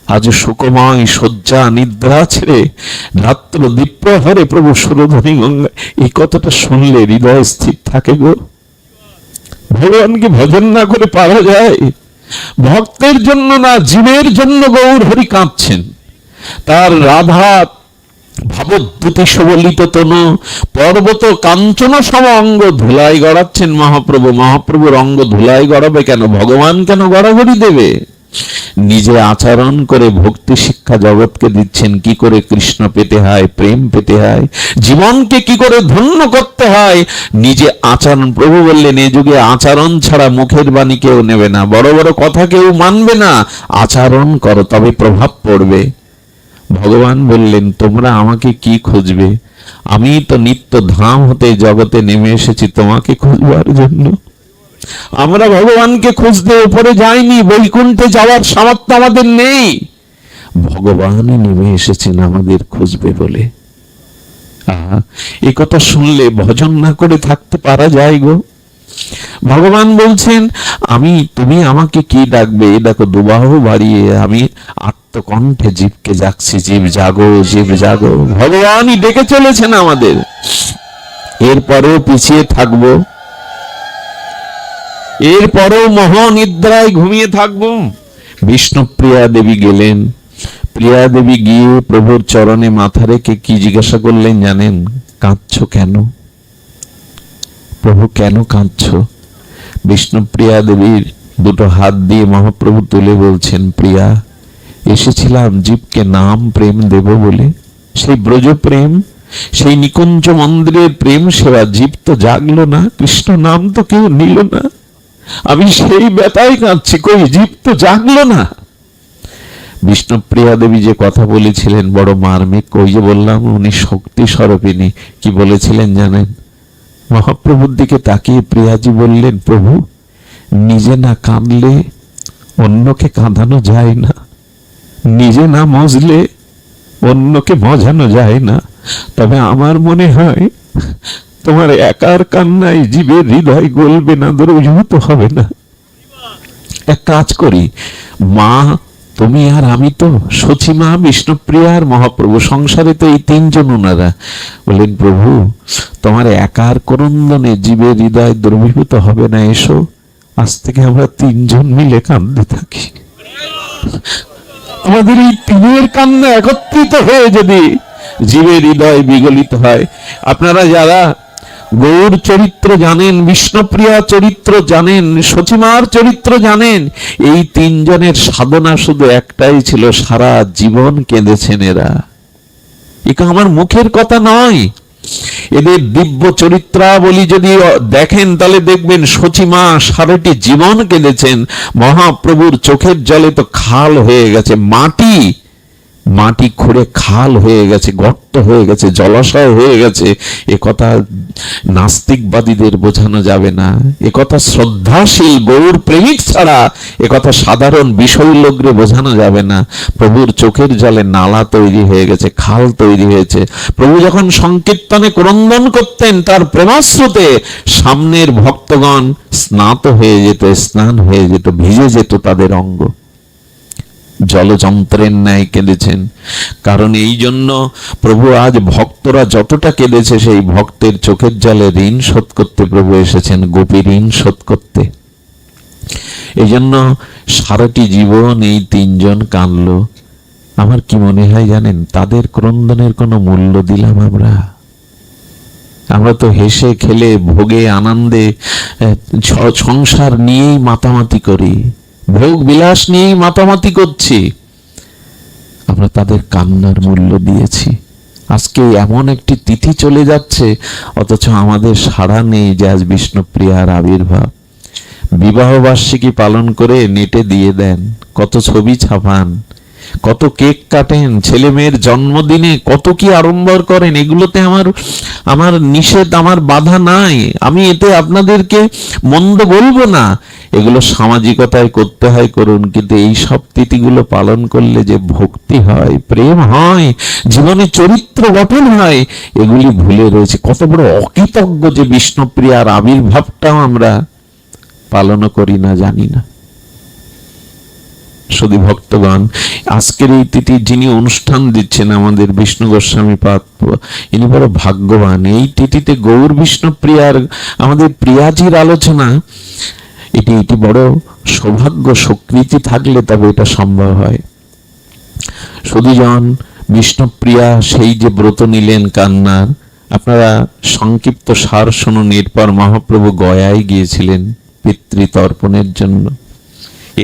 আজ শোকময় শয্যা নিদ্রা ছেড়ে রাত্র দ্বীপ্রহরে প্রভু সুরধনী গঙ্গা, এই কথাটা শুনলে হৃদয় স্থির থাকে গো। ভগবানকে ভজন না করে পারা যায়? ভক্তের জন্য না, জীবের জন্য গৌর হরি কাঁদছেন। তার রাধা ভাবদ্যুতি সবলিত তনু পর্বত কাঞ্চন সম অঙ্গ ধুলাই গড়াচ্ছেন মহাপ্রভু। মহাপ্রভুর অঙ্গ ধুলাই গড়াবে কেন? ভগবান কেন গড়াগড়ি দেবে? নিজে আচরণ করে ভক্তি শিক্ষা জগৎকে দিচ্ছেন, কি করে কৃষ্ণ পেতে হয়, প্রেম পেতে হয়, জীবনকে কি করে ধন্য করতে হয়। নিজে আচরণ, প্রভু বললেন এ যুগে আচরণ ছাড়া মুখের বাণী কেউ নেবে না, বড় বড় কথা কেউ মানবে না, আচরণ করো তবে প্রভাব পড়বে। ভগবান বললেন, তোমরা আমাকে কি খুঁজবে? আমি তো নিত্য ধাম হতে জগতে নেমে এসেছি তোমাকে খুঁজবার জন্য। আমরা ভগবানকে খুঁজতে উপরে যাইনি, বৈকুণ্ঠে যাওয়ার সামর্থ্য আমাদের নেই। ভগবানই নেমে এসেছেন আমাদের খুঁজবে বলে। এই কথা শুনলে ভজন না করে থাকতে পারা যায় গো? ভগবান বলছেন, তুমি আমাকে কি ডাকবে? দেখো দুবাহু বাড়িয়ে আমি আত্মকণ্ঠে জীবকে ডাকছি, জীব জাগো, জীব জাগো। ভগবানই ডেকে চলেছেন আমাদের। এরপরেও পিছিয়ে থাকবো, এরপরেও মহানিদ্রায় ঘুমিয়ে থাকবো। বিষ্ণুপ্রিয়া দেবী গেলেন, প্রিয়া দেবী গিয়ে প্রভুর চরণে মাথা রেখে কি জিজ্ঞাসা করলেন জানেন? কাঁদছো কেন? প্রভু কেন কাঁদছো? বিষ্ণুপ্রিয়া দেবীর দুটো হাত দিয়ে মহাপ্রভু তুলে বলছেন, প্রিয়া, এসেছিলাম জীবকে নাম প্রেম দেব বলে। সেই ব্রজ প্রেম, সেই নিকুঞ্জ মন্দিরের প্রেম সেবা, জীব তো জাগলো না, কৃষ্ণ নাম তো কেউ নিল না। আমি সেই ব্যথায় কাঁদছি, কই জীব তো জাগলো না। বিষ্ণুপ্রিয়া দেবী যে কথা বলেছিলেন বড় মার্মিক, ওই যে বললাম উনি শক্তি স্বরূপিনী। কি বলেছিলেন জানেন? মহাপ্রভুর দিকে তাকিয়ে প্রিয়াজি বললেন, প্রভু, নিজে না কাঁদলে অন্যকে কাঁদানো যায় না, নিজে না মজলে অন্যকে মজানো যায় না। তবে আমার মনে হয় তোমার একার কান্নায় জীবের হৃদয় গলবে না, দ্রবীভূত হবে না। এক কাজ করি, মা তুমি আর আমি তো, সচিমা, বিষ্ণুপ্রিয়া আর মহাপ্রভু, সংসারে তো এই তিনজন ওনারা। বললেন, প্রভু তোমার একার ক্রন্দনে জীবের হৃদয় দ্রবীভূত হবে না, এসো আজ থেকে আমরা তিনজন মিলে কাঁদতে থাকি। আমাদের এই তিনের কান্না একত্রিত হয়ে যদি জীবের হৃদয় বিগলিত হয়। আপনারা যারা গৌর চরিত্র জানেন, বিষ্ণুপ্রিয়া চরিত্র জানেন, সচিমার চরিত্র জানেন, এই তিনজনের সাধনা শুধু একটাই ছিল, সারা জীবন কেঁদেছেন এরা। এটা আমার মুখের কথা নয়। এদের দিব্য চরিত্রাবলী যদি দেখেন তাহলে দেখবেন সচিমা সারাটি জীবন কেঁদেছেন। মহাপ্রভুর চোখের জলে তো খাল হয়ে গেছে, মাটি মাটি খুঁড়ে খাল হয়ে গেছে, গর্ত হয়ে গেছে, জলাশয় হয়ে গেছে। এ কথা নাস্তিকবাদীদের বোঝানো যাবে না, এ কথা শ্রদ্ধাশীল গৌর প্রেমিক ছাড়া এ কথা সাধারণ বিষয় লোকরে বোঝানো যাবে না। প্রভুর চোখের জলে নালা তৈরি হয়ে গেছে, খাল তৈরি হয়েছে। প্রভু যখন সংকীর্তনে ক্রন্দন করতেন, তার প্রেমাশ্রুতে সামনের ভক্তগণ স্নাত হয়ে যেত, স্নান হয়ে যেত, ভিজে যেত তাদের অঙ্গ। জলযন্ত্রের ন্যায় কেঁদেছেন। কারণ এই জন্য প্রভু আজ ভক্তরা যতটা কেঁদেছে, সেই ভক্তের চোখের জলে ঋণ শোধ করতে প্রভু এসেছেন, গোপী ঋণ শোধ করতে। এই জন্য সারাটি জীবন এই তিনজন কাঁদলো। আমার কি মনে হয় জানেন, তাদের ক্রন্দনের কোনো মূল্য দিলাম আমরা? আমরা তো হেসে খেলে ভোগে আনন্দে সংসার নিয়েই মাতামাতি করি, ভোগ বিলাস নিয়েই মাতামাতি করছি। আমরা তাদের কান্নার মূল্য দিয়েছি। আজকে এমন একটি তিথি চলে যাচ্ছে, অথচ আমাদের সাড়া নেই যে আজ বিষ্ণুপ্রিয়ার আবির্ভাব। বিবাহ বার্ষিকী পালন করে নেটে দিয়ে দেন, কত ছবি ছাপান, কত কেক কাটেন, ছেলে মেয়ের জন্মদিনে কত কি আড়ম্বর করেন। এগুলোতে আমার নিষেধ, আমার বাধা নাই। আমি এতে আপনাদেরকে মন্দ বলবো না। এগুলো সামাজিকতায় করতে হয়, করুন, কিন্তু এই সব তিথিগুলো পালন করলে যে ভক্তি হয়, প্রেম হয়, জীবনে চরিত্র গঠন হয়, এগুলি ভুলে রয়েছে। কত বড় অকৃতজ্ঞ যে বিষ্ণুপ্রিয়ার আবির্ভাবটাও আমরা পালন করি না, জানি না। শুধু ভক্তগণ, আজকের এই তিথি যিনি অনুষ্ঠান দিচ্ছেন আমাদের বিষ্ণু গোস্বামী পাদ, ইনি বড় ভাগ্যবান। এই তিথিতে গৌর বিষ্ণুপ্রিয়ার, আমাদের প্রিয়াজির আলোচনা, এটি বড় সৌভাগ্য, স্বীকৃতি থাকলে তবে এটা সম্ভব হয়। সুধীজন বিষ্ণুপ্রিয়া সেই যে ব্রত নিলেন কান্নার, আপনারা সংক্ষিপ্ত সার শুনুন। এরপর মহাপ্রভু গয়ায় গিয়েছিলেন পিতৃতর্পণের জন্য।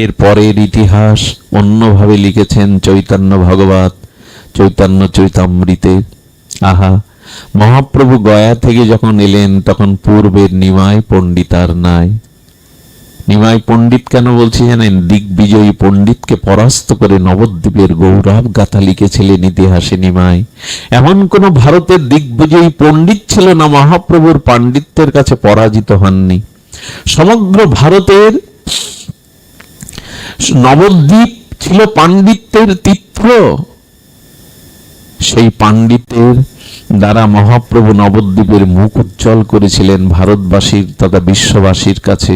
এর পরের ইতিহাস অন্যভাবে লিখেছেন চৈতন্য ভগবত চৈতন্য চৈতামৃতে। আহা, মহাপ্রভু গয়া থেকে যখন এলেন তখন পূর্বের নিমাই পণ্ডিত আর নাই। নিমাই পণ্ডিত কেন বলছি জানেন? দিগ্বিজয়ী পণ্ডিতকে পরাস্ত করে নবদ্বীপের গৌরব গাথা লিখেছিলেন ইতিহাসে নিমাই। এমন কোন ভারতের দিগ্বিজয়ী পণ্ডিত ছিল না মহাপ্রভুর পাণ্ডিত্যের কাছে পরাজিত হননি। সমগ্র ভারতের নবদ্বীপ ছিল পাণ্ডিত্যের তীর্থ। সেই পাণ্ডিত্যের দ্বারা মহাপ্রভু নবদ্বীপের মুখ উজ্জ্বল করেছিলেন ভারতবাসীর তথা বিশ্ববাসীর কাছে।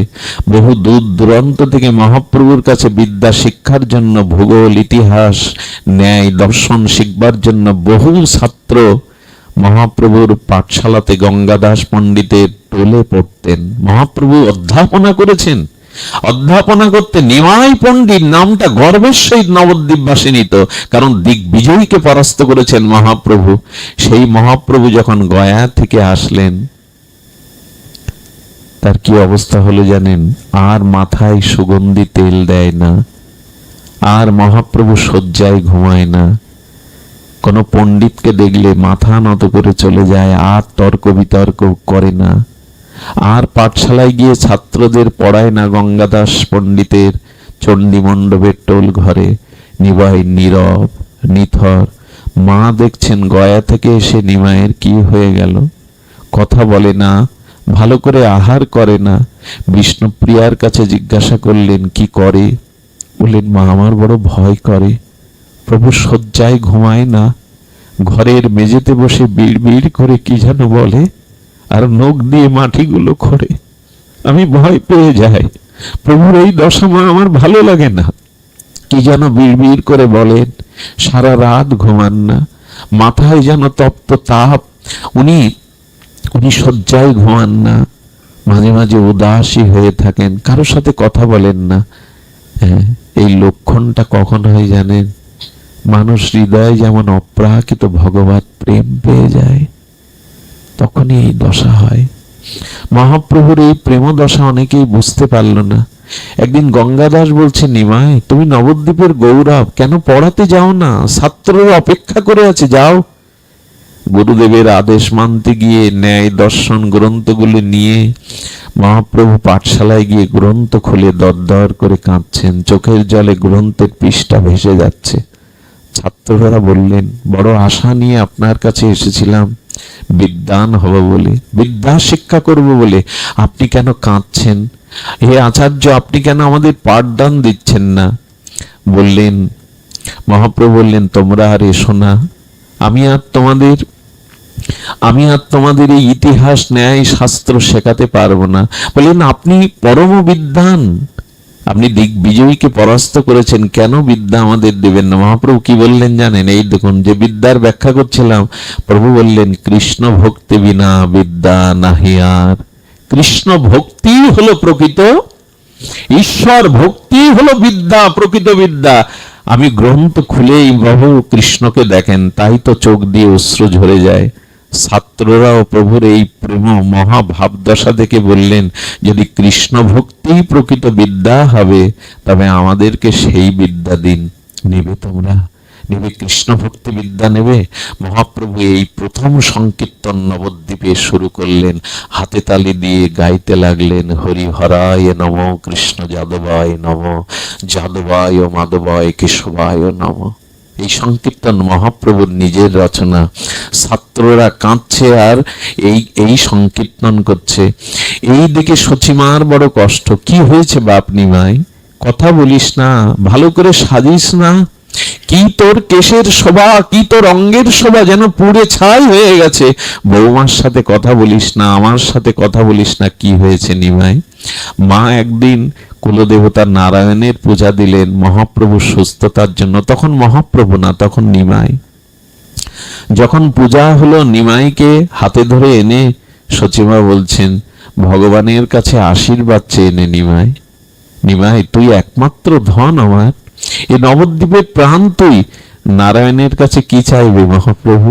বহু দূর দূরান্ত থেকে মহাপ্রভুর কাছে বিদ্যা শিক্ষার জন্য, ভূগোল, ইতিহাস, ন্যায়, দর্শন শিখবার জন্য বহু ছাত্র মহাপ্রভুর পাঠশালাতে গঙ্গাদাস পণ্ডিতের টোলে পড়তেন। মহাপ্রভু অধ্যাপনা করেছেন। অধ্যাপনা করতে নিমাই পণ্ডিত নামটা গর্বের সহিত নবদ্বীপবাসী নিত, কারণ দিগ্বিজয়ীকে পরাস্ত করেছেন মহাপ্রভু। সেই মহাপ্রভু যখন গয়া থেকে আসলেন, তার কি অবস্থা হলো জানেন? আর মাথায় সুগন্ধি তেল দেয় না, আর মহাপ্রভু শয্যায় ঘুমায় না। কোন পণ্ডিতকে দেখলে মাথা নত করে চলে যায়, আর তর্ক বিতর্ক করে না, আর পাঠশালায় গিয়ে ছাত্রদের পড়ায় না। গঙ্গাদাস পণ্ডিতের চণ্ডী মণ্ডপের টোল ঘরে নিবাই নীরব নিথর। মা দেখছেন গয়া থেকে এসে নিমায়ের কি হয়ে গেল, কথা বলে না, ভালো করে আহার করে না। বিষ্ণুপ্রিয়ার কাছে জিজ্ঞাসা করলেন কি করে? বললেন, মা আমার বড় ভয় করে, প্রভু শয্যায় ঘুমায় না, ঘরের মেঝেতে বসে বিড় বিড় করে কি যেন বলে, আর নখ দিয়ে মাটিগুলো খোঁড়ে। আমি ভয় পেয়ে যাই, প্রভুর এই দশা মা আমার ভালো লাগে না। কি যেন বিড় বিড় করে বলেন, সারা রাত ঘুমান না, মাথায় যেন তপ্ত তাপ। উনি শয্যায় ঘুমান না, মাঝে মাঝে উদাসী হয়ে থাকেন, কারোর সাথে কথা বলেন না। হ্যাঁ, এই লক্ষণটা কখন হয় জানেন? মানুষ হৃদয়ে যেমন অপ্রাকৃত ভগবত প্রেম পেয়ে যায়, তখনই এই দশা হয়। মহাপ্রভুর এই প্রেম দশা অনেকেই বুঝতে পারল না। একদিন গঙ্গাদাস বলছে, নিমাই তুমি নবদ্বীপের গৌরব, কেন পড়াতে যাও না? ছাত্ররা অপেক্ষা করে আছে, যাও। গুরুদেবের আদেশ মানতে গিয়ে ন্যায় দর্শন গ্রন্থগুলো নিয়ে মহাপ্রভু পাঠশালায় গিয়ে গ্রন্থ খুলে দরদর করে কাঁদছেন, চোখের জলে গ্রন্থের পৃষ্ঠা ভেসে যাচ্ছে। ছাত্ররা বললেন, বড় আশা নিয়ে আপনার কাছে এসেছিলাম, বিদ্বান হব বলে, বিদ্যা শিক্ষা করব বলে, আপনি কেন কাঁদছেন? হে আচার্য, আপনি কেন আমাদের পাঠদান দিচ্ছেন না? বললেন, মহাপ্রভু বললেন, তোমরা আর এসো না, আমি আর তোমাদের এই ইতিহাস ন্যায় শাস্ত্র শেখাতে পারবো না। বললেন, আপনি পরম বিদ্বান, আপনি দিগ্বিজয়ীকে পরাস্ত করেছেন, কেন বিদ্যা আমাদের দেবেন না? মহাপ্রভু কি বললেন জানেন? এই দেখুন, যে বিদ্যার ব্যাখ্যা করছিলাম, প্রভু বললেন, কৃষ্ণ ভক্তি বিনা বিদ্যা নাহি আর। কৃষ্ণ ভক্তি হলো প্রকৃত, ঈশ্বর ভক্তি হলো বিদ্যা, প্রকৃত বিদ্যা। আমি গ্রন্থ খুলেই প্রভু কৃষ্ণকে দেখেন, তাই তো চোখ দিয়ে অশ্রু ঝরে যায়। ছাত্ররাও প্রভুর এই প্রেম মহাভাব দশা দেখে বললেন, যদি কৃষ্ণ ভক্তি প্রকৃত বিদ্যা হবে, তবে আমাদেরকে সেই বিদ্যা দিন। নেবে তোমরা? নেবে? কৃষ্ণ ভক্তি বিদ্যা নেবে? মহাপ্রভু এই প্রথম সংকীর্তন নবদ্বীপে শুরু করলেন, হাতে তালি দিয়ে গাইতে লাগলেন, হরি হরায় নম, কৃষ্ণ যাদবায় নম, যাদবায় মাধবায় কেশবায় নম। এই সংকীর্তন মহাপ্রভুর নিজের রচনা। ছাত্ররা কাঁদছে আর এই সংকীর্তন করছে। এই দিকে সচিমার বড় কষ্ট। কি হয়েছে বাপ নিমাই? কথা বলিস না, ভালো করে সাজিস না, কি তোর কেশের শোভা, কি তোর অঙ্গের শোভা যেন পুড়ে ছাই হয়ে গেছে। বৌমার সাথে কথা বলিস না, আমার সাথে কথা বলিস না, কি হয়েছে নিমাই? মা একদিন কুলদেবতা নারায়ণের পূজা দিলেন মহাপ্রভুর সুস্থতার জন্য। তখন মহাপ্রভু না, তখন নিমাই। যখন পূজা হলো, নিমাইকে হাতে ধরে এনে সচিমা বলছেন, ভগবানের কাছে আশীর্বাদ চেয়ে নে নিমাই। নিমাই, তুই একমাত্র ধন আমার, এই নবদ্বীপের প্রাণ তুই। নারায়ণের কাছে কি চাইবে মহাপ্রভু?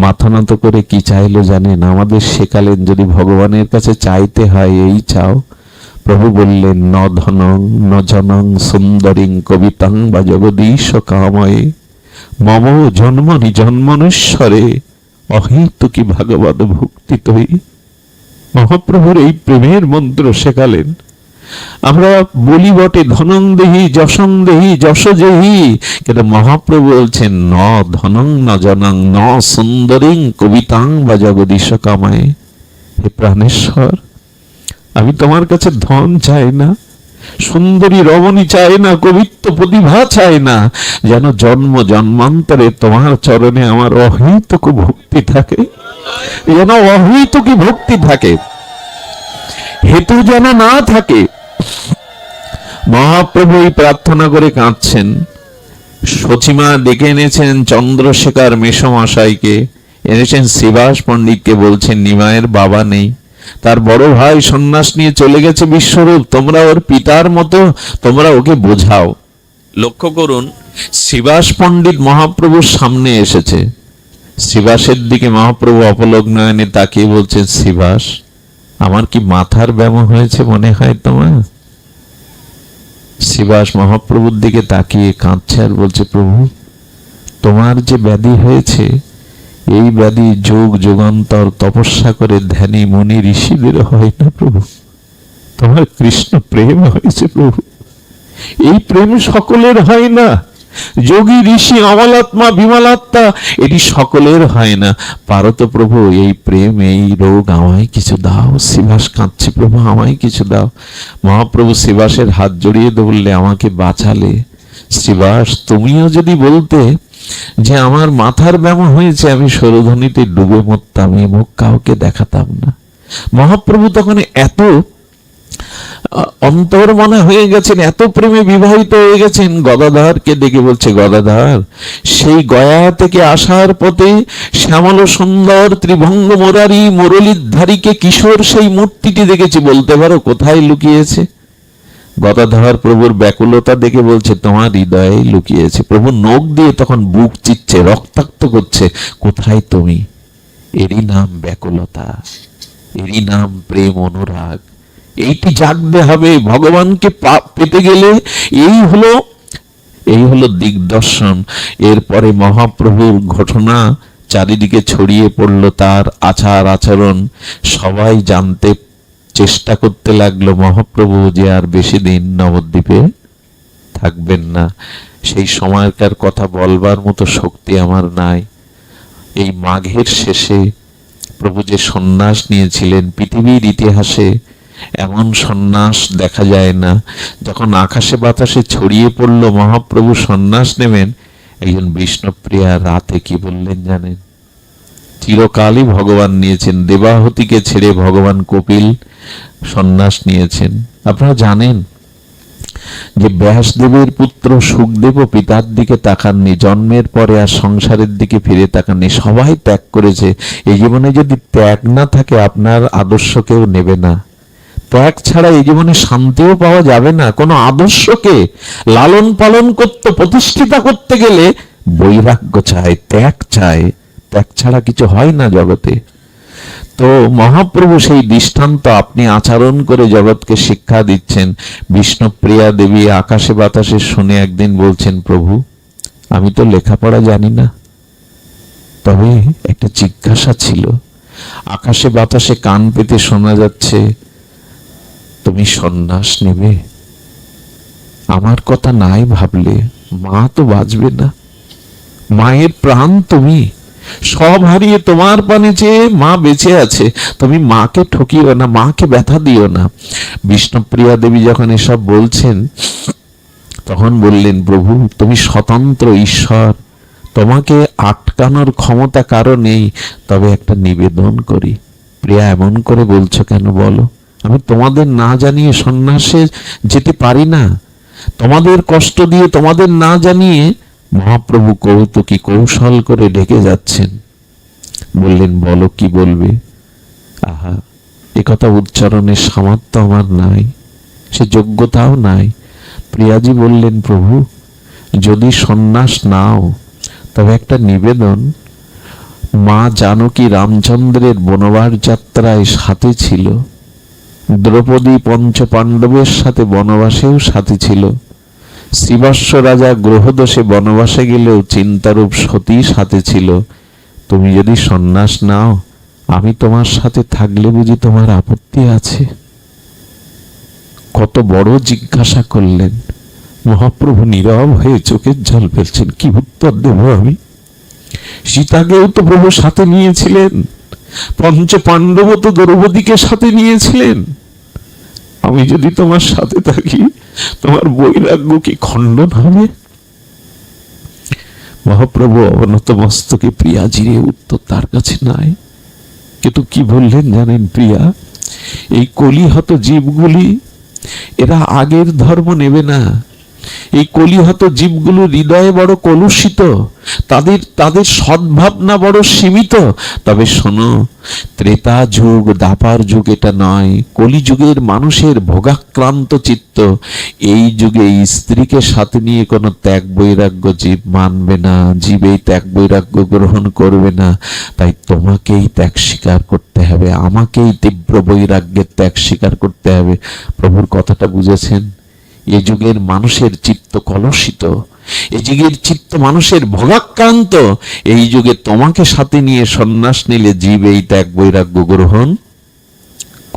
মাথা নত করে কি চাইলো জানেন? আমাদের শেখালেন, যদি ভগবানের কাছে চাইতে হয় এই চাও। প্রভু বললেন, ন ধনং ন জনং সুন্দরীং কবিতাং বা জগদীশ কাময়ে মম জন্মনি জন্মনেশ্বরে অহেতুকি ভাগবত ভক্তি তৈ। মহাপ্রভুর এই প্রেমের মন্ত্র শেখালেন। আমরা বলি বটে, ধনং দেহি যশং দেহি যশ যেহি, কিন্তু মহাপ্রভু বলছেন, ন ধনং ন জনং ন সুন্দরীং কবিতাং বা জগদীশ কামায়। হে প্রাণেশ্বর, আমি তোমার কাছে ধন চাই না, সুন্দরী রমণী চাই না, কবিত্ব প্রতিভা চাই না, যেন জন্ম জন্মান্তরে তোমার চরণে আমার অহৈতুক ভক্তি থাকে, যেন অহৈতুকী ভক্তি থাকে, হেতু যেন না থাকে। মহাপ্রভু প্রার্থনা করে কাঁদছেন। সচিমা ডেকে এনেছেন চন্দ্রশেখর মেসমশাইকে, এনেছেন শ্রীবাস পণ্ডিতকে, বলছেন, নিমায়ের বাবা নেই, তার বড় ভাই সন্ন্যাস নিয়ে চলে গেছে বিশ্বরূপ, তোমরা ওর পিতার মতো, তোমরা ওকে বোঝাও। লক্ষ্য করুন, শ্রীবাস পণ্ডিত মহাপ্রভুর সামনে এসেছে, শ্রীবাসের দিকে মহাপ্রভু অপলক নয়নে তাকিয়ে বলছেন, শ্রীবাস, আমার কি মাথার ব্যামো হয়েছে মনে হয় তোমার? শ্রীবাস মহাপ্রভুর দিকে তাকিয়ে কাঁদছে আর বলছে, প্রভু, তোমার যে ব্যাধি হয়েছে, এই ব্যাধি যুগ যুগান্তর তপস্যা করে ধ্যানী মুনি ঋষিদের হয় না প্রভু, তোমার কৃষ্ণ প্রেম হয়েছে প্রভু। এই প্রেম সকলের হয় না, যোগী ঋষি অমলাত্মা বিমলাত্মা এটি সকলের হয় না। পারো তো প্রভু এই প্রেম, এই রোগ আমায় কিছু দাও। শ্রীবাস কাঁদছে, প্রভু আমায় কিছু দাও। মহাপ্রভু শ্রীবাসের হাত জড়িয়ে বললে, আমাকে বাঁচালে শ্রীবাস, তুমিও যদি বলতে যে আমার মাথার ব্যামো হয়েছে, আমি সরোধনীতে ডুবে মরতাম, এই মুখ কাউকে দেখাতাম না। মহাপ্রভু তখন এত অন্তর্মনা হয়ে গেছেন, এত প্রেমে বিবাহিত হয়ে গেছেন, গদাধরকে ডেকে বলছে, গদাধর, সেই গয়া থেকে আসার পথে শ্যামল সুন্দর ত্রিভঙ্গ মোরারি মুরলীধারীকে কিশোর সেই মূর্তিটি দেখেছি, বলতে পারো কোথায় লুকিয়েছে? গদাধর প্রভুর ব্যাকুলতা দেখে বলছে, তোমার হৃদয়ে লুকিয়েছে। প্রভু নখ দিয়ে তখন বুক চিচ্ছে, রক্তাক্ত করছে, কোথায় তুমি? এরই নাম ব্যাকুলতা, এরই নাম প্রেম অনুরাগ। এইটি জাগতে হবে ভগবানকে পেতে গেলে। এই হলো দিগদর্শন। এরপরে মহাপ্রভুর ঘটনা চারিদিকে ছড়িয়ে পড়লো, তার আচার আচরণ সবাই জানতে চেষ্টা করতে লাগলো। মহাপ্রভু যে আর বেশি দিন নবদ্বীপে থাকবেন না, সেই সময়কার কথা বলবার মতো শক্তি আমার নাই। এই মাঘের শেষে প্রভু যে সন্ন্যাস নিয়েছিলেন, পৃথিবীর ইতিহাসে এমন সন্ন্যাস দেখা যায় না। যখন আকাশে বাতাসে ছড়িয়ে পড়লো মহাপ্রভু সন্ন্যাস নেবেন, একজন বিষ্ণুপ্রিয়া রাতে কি বললেন জানেন? চিরকালই ভগবান নিয়েছেন, দেবাহতিকে ছেড়ে ভগবান কপিল সন্ন্যাস নিয়েছেন। আপনারা জানেন যে ব্যাসদেবের পুত্র সুখদেবও পিতার দিকে তাকাননি, জন্মের পরে আর সংসারের দিকে ফিরে তাকাননি, সবাই ত্যাগ করেছে। এই জীবনে যদি ত্যাগ না থাকে, আপনার আদর্শ কেউ নেবে না। ত্যাগ ছাড়া এই জীবনে শান্তিও পাওয়া যাবে না। কোনো আদর্শকে লালন পালন করতে, প্রতিষ্ঠিত করতে গেলে বৈরাগ্য চাই, ত্যাগ চাই। ত্যাগ ছাড়া কিছু হয় না জগতে। তো মহাপ্রভু সেই দৃষ্টান্ত আপনি আচরণ করে জগৎকে শিক্ষা দিচ্ছেন। বিষ্ণুপ্রিয়া দেবী আকাশে বাতাসে শুনে একদিন বলছেন, প্রভু, আমি তো লেখাপড়া জানি না, তবে একটা জিজ্ঞাসা ছিল। আকাশে বাতাসে কান পেতে শোনা যাচ্ছে, তুমি সন্ন্যাস নেবে। আমার কথা নাই ভাবলে মা তো বাঁচবে না, মায়ের প্রাণ তুমি, সব হারিয়ে তোমার পানে চেয়ে মা বেঁচে আছে, তুমি মাকে ঠকিও না, মাকে ব্যথা দিও না। বিষ্ণুপ্রিয়া দেবী যখন এসব বলছেন, তখন বললেন, প্রভু তুমি স্বতন্ত্র ঈশ্বর, তোমাকে আটকানোর ক্ষমতা কারো নেই, তবে একটা নিবেদন করি। প্রিয়া, এমন করে বলছো কেন বলো? আমি তোমাদের না জানিয়ে সন্ন্যাসে যেতে পারি না। তোমাদের কষ্ট দিয়ে, তোমাদের না জানিয়ে মহাপ্রভু কৌতুকী কৌশল করে ঢেকে যাচ্ছেন। বললেন, বলো কি বলবে? আহা, একথা উচ্চারণের সামর্থ্য আমার নাই, সে যোগ্যতাও নাই। প্রিয়াজি বললেন, প্রভু যদি সন্ন্যাস নাও, তবে একটা নিবেদন। মা জানকী রামচন্দ্রের বনবাস যাত্রায় সাথে ছিল, দ্রৌপদী পঞ্চ পাণ্ডবের সাথে বনবাসেও সাথে ছিল, শ্রীবৎস রাজা গ্রহদোষে বনবাসে গেলেও চিন্তারূপ সতী সাথে ছিল। তুমি যদি সন্ন্যাস নাও, আমি তোমার সাথে থাকলে বুঝি তোমার আপত্তি আছে? কত বড় জিজ্ঞাসা করলেন। মহাপ্রভু নীরব হয়ে চোখের জল ফেলছেন। কি উত্তর দেব আমি? সীতাকেও তো প্রভু সাথে নিয়েছিলেন, পঞ্চ পাণ্ডব তো দ্রৌপদীকে সাথে নিয়েছিলেন। আমি যদি তোমার সাথে থাকি, তোমার বৈরাগ্য কি খণ্ডন হবে? মহাপ্রভু অবনত মস্তকে প্রিয়াজিরে উত্তর তার কাছে নাই। কিন্তু কি বললেন জানেন প্রিয়া? এই কলিহত জীবগুলি, এরা আগের ধর্ম নেবে না, এই কলিহত জীবগুলো হৃদয়ে বড় কলুষিত, তাদের তাদের সদ্ভাবনা বড় সীমিত। তবে শোনো, ত্রেতা যুগ দ্বাপার যুগ এটা নয়। কলিযুগের মানুষের ভোগাক্রান্ত চিত্ত এই যুগে স্ত্রীকে সাথে নিয়ে কোনো ত্যাগ বৈরাগ্য জীব মানবে না, জীব এই ত্যাগ বৈরাগ্য গ্রহণ করবে না। তাই তোমাকেই ত্যাগ স্বীকার করতে হবে, আমাকেই তীব্র বৈরাগ্যের ত্যাগ স্বীকার করতে হবে। প্রভুর কথাটা বুঝেছেন? এ যুগের মানুষের চিত্ত কলুষিত, এই যুগের চিত্ত মানুষের ভোগাক্রান্ত। এই যুগে তোমাকে সাথে নিয়ে সন্ন্যাস নিলে জীব এই ত্যাগ বৈরাগ্য গ্রহণ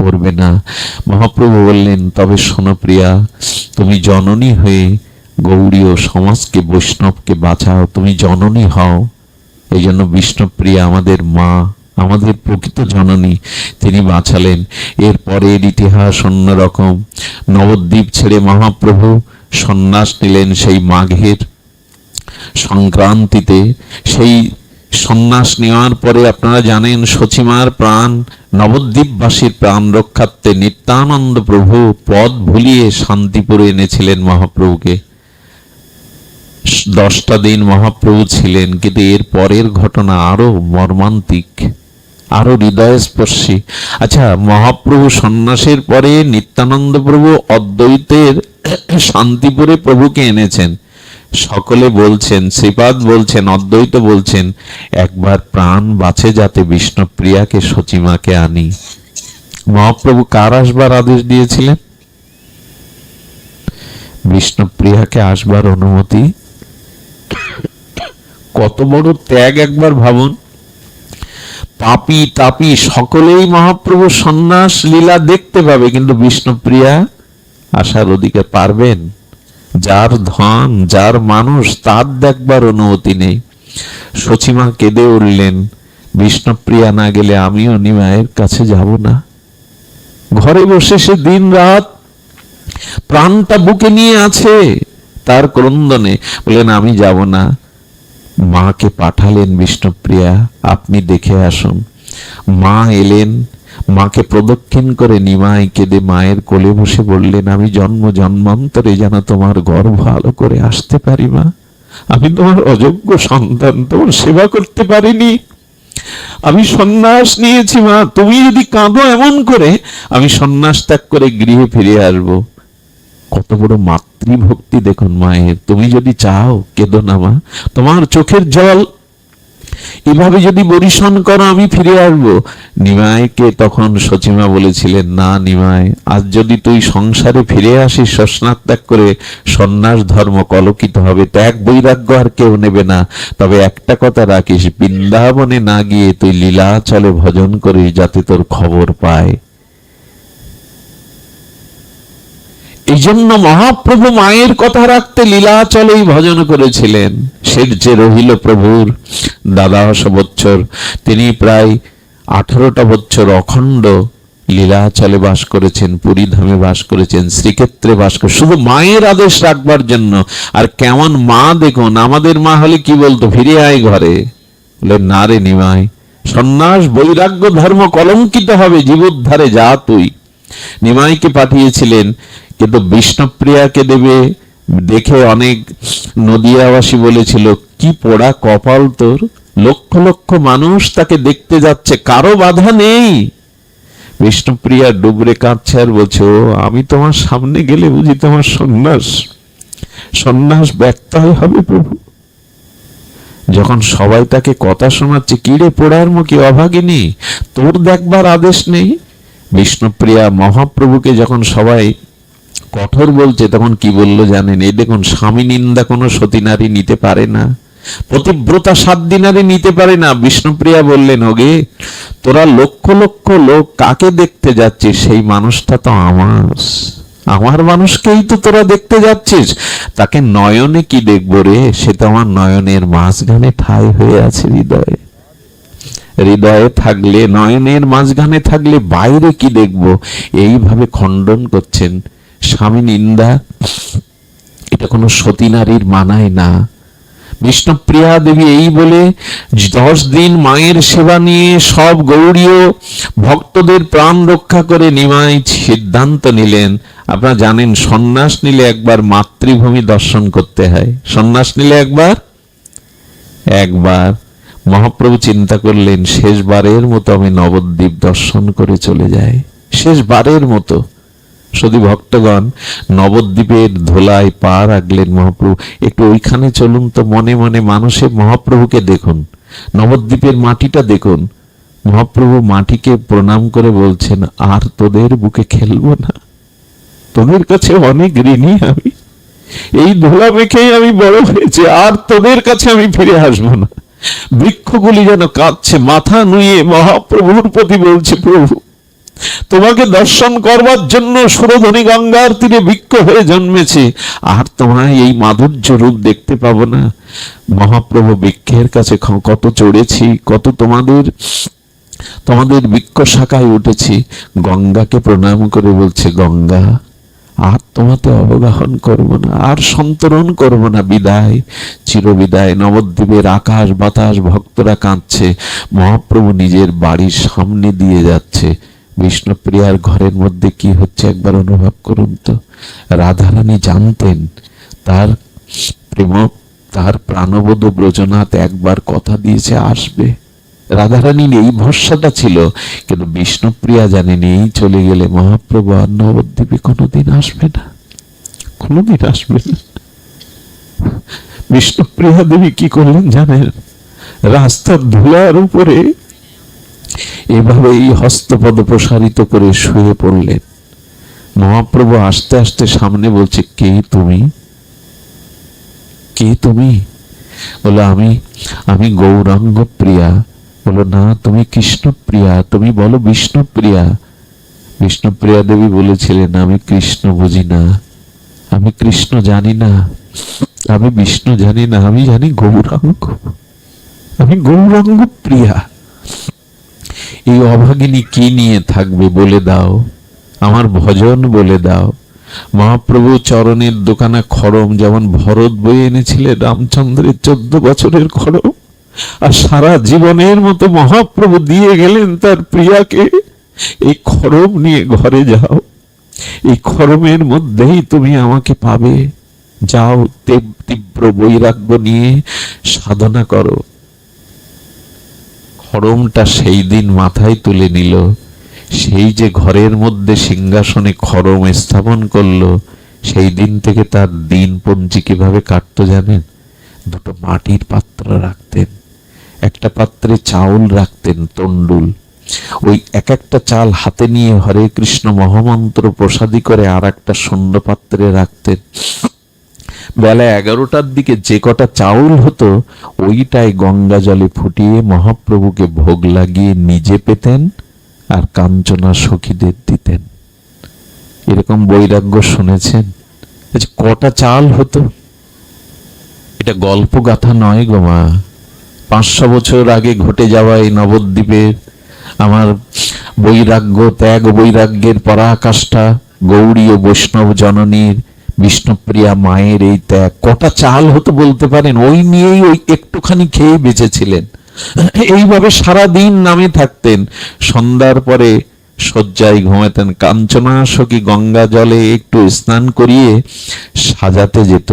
করবে না। মহাপ্রভু বললেন, তবে শোনো প্রিয়া, তুমি জননী হয়ে গৌড়ীয় সমাজকে, বৈষ্ণবকে বাঁচাও, তুমি জননী হও। এই জন্য বিষ্ণুপ্রিয়া আমাদের মা, আমাদের প্রকৃত জননী, তিনি বাঁচালেন। এর পরের ইতিহাস অন্যরকম। নবদ্বীপ ছেড়ে মহাপ্রভু সন্ন্যাস নিলেন সেই মাঘের সংক্রান্তিতে। সেই সন্ন্যাস নেওয়ার পরে আপনারা জানেন, সচিমার প্রাণ, নবদ্বীপবাসীর প্রাণ রক্ষার্থে নিত্যানন্দ প্রভু পদ ভুলিয়ে শান্তিপুরে এনেছিলেন মহাপ্রভুকে। 10টা দিন মহাপ্রভু ছিলেন, কিন্তু এর পরের ঘটনা আরো মর্মান্তিক, আরো হৃদয়স্পর্শী। আচ্ছা, মহাপ্রভু সন্ন্যাসের পরে নিত্যানন্দ প্রভু অদ্বৈতের শান্তিপুরে প্রভুকে এনেছেন। সকলে বলছেন, শ্রীপাদ বলছেন, অদ্বৈত বলছেন, একবার প্রাণ বাঁচে যাতে বিষ্ণুপ্রিয়াকে, সচিমাকে আনি। মহাপ্রভু কার আসবার আদেশ দিয়েছিলেন? বিষ্ণুপ্রিয়াকে আসবার অনুমতি। কত বড় ত্যাগ একবার ভাবুন। পাপী তাপী সকলেই মহাপ্রভু সন্ন্যাস লীলা দেখতে পাবে, কিন্তু বিষ্ণুপ্রিয়া আসার অধিকার পারবেন? যার ধন, যার মানুষ, তার দেখবার অনুমতি নেই। সচিমা কেঁদে উঠলেন, বিষ্ণুপ্রিয়া না গেলে আমিও নিমায়ের কাছে যাব না। ঘরে বসে সে দিন রাত প্রাণটা বুকে নিয়ে আছে তার ক্রন্দনে। বললেন, আমি যাব না। মাকে পাঠালেন, বিষ্ণুপ্রিয়া আপনি দেখে আসুন। মা এলেন, মাকে প্রদক্ষিণ করে নিমাই কেঁদে মায়ের কোলে বসে বললেন, আমি জন্ম জন্মান্তরে যেন তোমার গর্ভ আলো করে আসতে পারি মা। আমি তোমার অযোগ্য সন্তান, তোমার সেবা করতে পারিনি। আমি সন্ন্যাস নিয়েছি মা, তুমি যদি কাঁদো এমন করে, আমি সন্ন্যাস ত্যাগ করে গৃহে ফিরে আসবো। কত বড় মাতৃভক্তি দেখুন মায়ের। তুমি যদি চাও কেঁদো না মা, তোমার চোখের জল এভাবে যদি বরিশন করো, আমি ফিরে আসবো। নিমাইকে তখন সচিমা বলেছিলেন, না নিমাই, আজ যদি তুই সংসারে ফিরে আসিস সস্নাত ত্যাগ করে, সন্ন্যাস ধর্ম কলকিত হবে, ত্যাগ বৈরাগ্য আর কেউ নেবে না। তবে একটা কথা রাখিস, বৃন্দাবনে না গিয়ে তুই লীলাচলে ভজন করিস, যাতে তোর খবর পায়। এই জন্য মহাপ্রভু মায়ের কথা রাখতে লীলাচলেই ভজন করেছিলেন। সে যে রহিল প্রভুর 12 বছর, তিনি প্রায় 18টা বছর অখণ্ড লীলাচলে বাস করেছেন, পুরী ধামে বাস করেছেন, শ্রীক্ষেত্রে বাস করে, শুধু মায়ের আদেশ রাখবার জন্য। আর কেমন মা দেখুন, আমাদের মা হলে কি বলতো, ফিরে আয় ঘরে। বলে, না রে নিমাই, সন্ন্যাস বৈরাগ্য ধর্ম কলঙ্কিত হবে, জীবোদ্ধারে যা তুই। নিমাইকে পাঠিয়েছিলেন, কিন্তু বিষ্ণুপ্রিয়াকে দেবে দেখে অনেক নদিয়াবাসী বলেছিল, কি পোড়া কপাল তোর, লক্ষ লক্ষ মানুষ তাকে দেখতে যাচ্ছে, কারো বাধা নেই। বিষ্ণুপ্রিয়া ডুবরে কাঁদছে আর বলছে, ও আমি তোমার সামনে গেলে বুঝি তোমার সন্ন্যাস ব্যর্থ হবে প্রভু। যখন সবাই তাকে কথা শোনাচ্ছে, কিরে পোড়ার মুখে অভাগিনী, তোর দেখবার আদেশ নেই। বিষ্ণুপ্রিয়া মহাপ্রভুকে যখন সবাই কঠোর বলছে, তখন কি বললো জানেন? এই দেখুন, স্বামী নিন্দা কোনো সতী নারী নিতে পারে না, পতিব্রতা 7 দিনারী নিতে পারে না। বিষ্ণুপ্রিয়া বললেন, ওগে তোরা লক্ষ লক্ষ লোক কাকে দেখতে যাচ্ছিস? সেই মানুষটা তো আমার মানুষকেই তো তোরা দেখতে যাচ্ছিস। তাকে নয়নে কি দেখবো রে? সে তো আমার নয়নের মাঝখানে ঠাঁই হয়ে আছে হৃদয়ে। হৃদয়ে থাকলে, নয়নের মাঝখানে থাকলে বাইরে কি দেখবো? এইভাবে খণ্ডন করছেন। স্বামী নিন্দা এটা কোনো সতী নারীর মানায় না। বিষ্ণুপ্রিয়া দেবী এই বলে 10 দিন মায়ের সেবা নিয়ে সব গৌড়ীয় ভক্তদের প্রাণ রক্ষা করে নিমাই সিদ্ধান্ত নিলেন, আপনারা জানেন সন্ন্যাস নিলে একবার মাতৃভূমি দর্শন করতে হয়। সন্ন্যাস নিলে একবার মহাপ্রভু চিন্তা করলেন শেষবারের মতো আমি নবদ্বীপ দর্শন করে চলে যাই, শেষবারের মতো। শুধু ভক্তগণ নবদ্বীপের ধোলায় পা রাখলেন মহাপ্রভু। একটু ওইখানে চলুন তো, মনে মনে মানুষের মহাপ্রভুকে দেখুন, নবদ্বীপের মাটিটা দেখুন। মহাপ্রভু মাটিকে প্রণাম করে বলছেন, আর তোদের বুকে খেলবো না, তোদের কাছে অনেক ঋণী আমি, এই ধোলা মেখেই আমি বড় হয়েছি, আর তোদের কাছে আমি ফিরে আসবো না। বৃক্ষগুলি যেন কাঁদছে, মাথা নুয়ে মহাপ্রভুর প্রতি বলছে, প্রভু তোমাকে দর্শন করবার জন্য সুরধনী গঙ্গার তীরে বৃক্ষ হয়ে জন্মেছে, আর তোমায় এই মাধুর্য রূপ দেখতে পাবো না। মহাপ্রভু বৃক্ষের কাছে কত চড়েছি, কত তোমাদের বৃক্ষ শাখায় উঠেছি। গঙ্গাকে প্রণাম করে বলছে, গঙ্গা আর তোমাতে অবগাহন করব না, আর সন্তরণ করব না, বিদায়, চিরবিদায়। নবদ্বীপের আকাশ বাতাস, ভক্তরা কাঁদছে, মহাপ্রভু নিজের বাড়ির সামনে দিয়ে যাচ্ছে। বিষ্ণুপ্রিয়ার ঘরের মধ্যে কি হচ্ছে একবার অনুভব করুন তো। রাধারানী জানতেন তার প্রেম, তার প্রাণবোধ ব্রজনাথ একবার কথা দিয়েছে আসবে। রাধারানীর এই ভরসাটা ছিল, কিন্তু বিষ্ণুপ্রিয়া জানেন এই চলে গেলে মহাপ্রভু আর নবদ্বীপে কোনোদিন আসবে না, কোনোদিন আসবে না। বিষ্ণুপ্রিয়া দেবী কি করলেন জানেন? রাস্তার ধুলার উপরে এভাবে এই হস্তপদ প্রসারিত করে শুয়ে পড়লেন। মহাপ্রভু আস্তে আস্তে সামনে বলছে, কে তুমি, কে তুমি? বলো আমি গৌরাঙ্গ প্রিয়া। বলো না, তুমি কৃষ্ণপ্রিয়া, তুমি বলো বিষ্ণুপ্রিয়া। বিষ্ণুপ্রিয়া দেবী বলেছিলেন, আমি কৃষ্ণ বুঝি না, আমি কৃষ্ণ জানি না, আমি বিষ্ণু জানি না, আমি জানি গৌরাঙ্গ, আমি গৌরাঙ্গ প্রিয়া। এই অভাগিনী কি নিয়ে থাকবে বলে দাও, আমার ভজন বলে দাও। মহাপ্রভু চরণের দোকানে খড়ম যেমন ভরত বয়ে এনেছিলেন, রামচন্দ্রের 14 বছরের খড়ম, আর সারা জীবনের মতো মহাপ্রভু দিয়ে গেলেন তার প্রিয়াকে, এই খড়ম নিয়ে ঘরে যাও, এই খড়মের মধ্যেই তুমি আমাকে পাবে, যাও তীব্র বৈরাগ্য নিয়ে সাধনা করো। খড়মটা সেই দিন মাথায় তুলে নিল, সেই যে ঘরের মধ্যে সিংহাসনে খড়ম স্থাপন করলো, সেই দিন থেকে তার দিন পঞ্জি কিভাবে কাটতো জানেন? দুটো মাটির পাত্র রাখতেন, একটা পাত্রে চাউল রাখতেন তন্ডুল, ওই এক একটা চাল হাতে নিয়ে হরে কৃষ্ণ মহামন্ত্র প্রসাদী করে আর একটা শূন্য পাত্রে রাখতেন। বেলা 11টার দিকে যে কটা চাউল হতো ওইটাই গঙ্গা জলে ফুটিয়ে মহাপ্রভুকে ভোগ লাগিয়ে নিজে পেতেন আর কাঞ্চনা সখীদের দিতেন। এরকম বৈরাগ্য শুনেছেন? কটা চাল হতো? এটা গল্প গাথা নয় গো মা, 500 বছর আগে ঘটে যাওয়া এই নবদ্বীপের আমার বৈরাগ্য, ত্যাগ বৈরাগ্যের পরাকাষ্ঠা, গৌড়ী ও বৈষ্ণব জননীর বিষ্ণুপ্রিয়া মায়ের এই ত্যাগ। কটা চাল হতো বলতে পারেন? ওই নিয়েই ওই একটুখানি খেয়ে বেঁচেছিলেন। এইভাবে সারা দিন নামে থাকতেন, সন্ধ্যার পরে শয্যায় ঘুমাতেন। কাঞ্চনা সখী গঙ্গা জলে একটু স্নান করিয়ে সাজাতে যেত,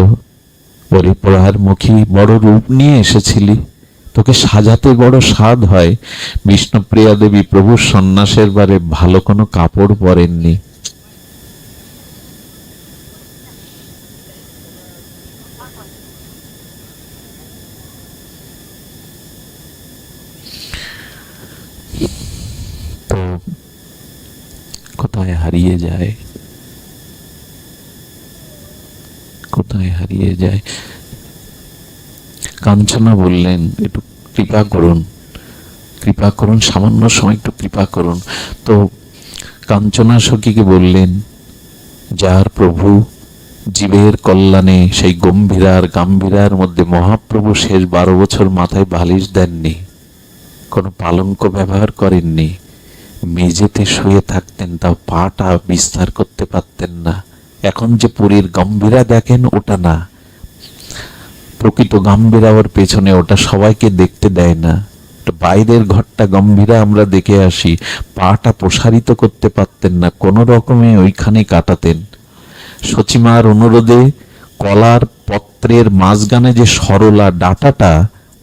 বলে পড়ার মুখী বড় রূপ নিয়ে এসেছিলি, তোকে সাজাতে বড় স্বাদ হয়। বিষ্ণুপ্রিয়া দেবী প্রভুর সন্ন্যাসের বারে ভালো কোনো কাপড় পরেননি। তো কোথায় হারিয়ে যায়, কোথায় হারিয়ে যায়। কাঞ্চনা বললেন, একটু কৃপা করুন, কৃপা করুন, সামান্য সময় একটু কৃপা করুন। তো কাঞ্চনা সখীকে বললেন, যার প্রভু জীবের কল্যাণে সেই গাম্ভীরার মধ্যে মহাপ্রভু শেষ 12 বছর মাথায় বালিশ দেননি, কোনো পালঙ্ক ব্যবহার করেননি, মেঝেতে শুয়ে থাকতেন, তাও পাটা বিস্তার করতে পারতেন না। এখন যে পুরীর গম্ভীরা দেখেন ওটা না, প্রকৃত গম্ভীরা ওর পেছনে, ওটা সবাইকে দেখতে দেয় না। বাইরের ঘরটা গম্ভীরা আমরা দেখে আসি, পাটা প্রসারিত করতে পারতেন না, কোন রকমে ওইখানে কাটাতেন। সচিমার অনুরোধে কলার পত্রের মাঝখানে যে সরলা ডাটাটা,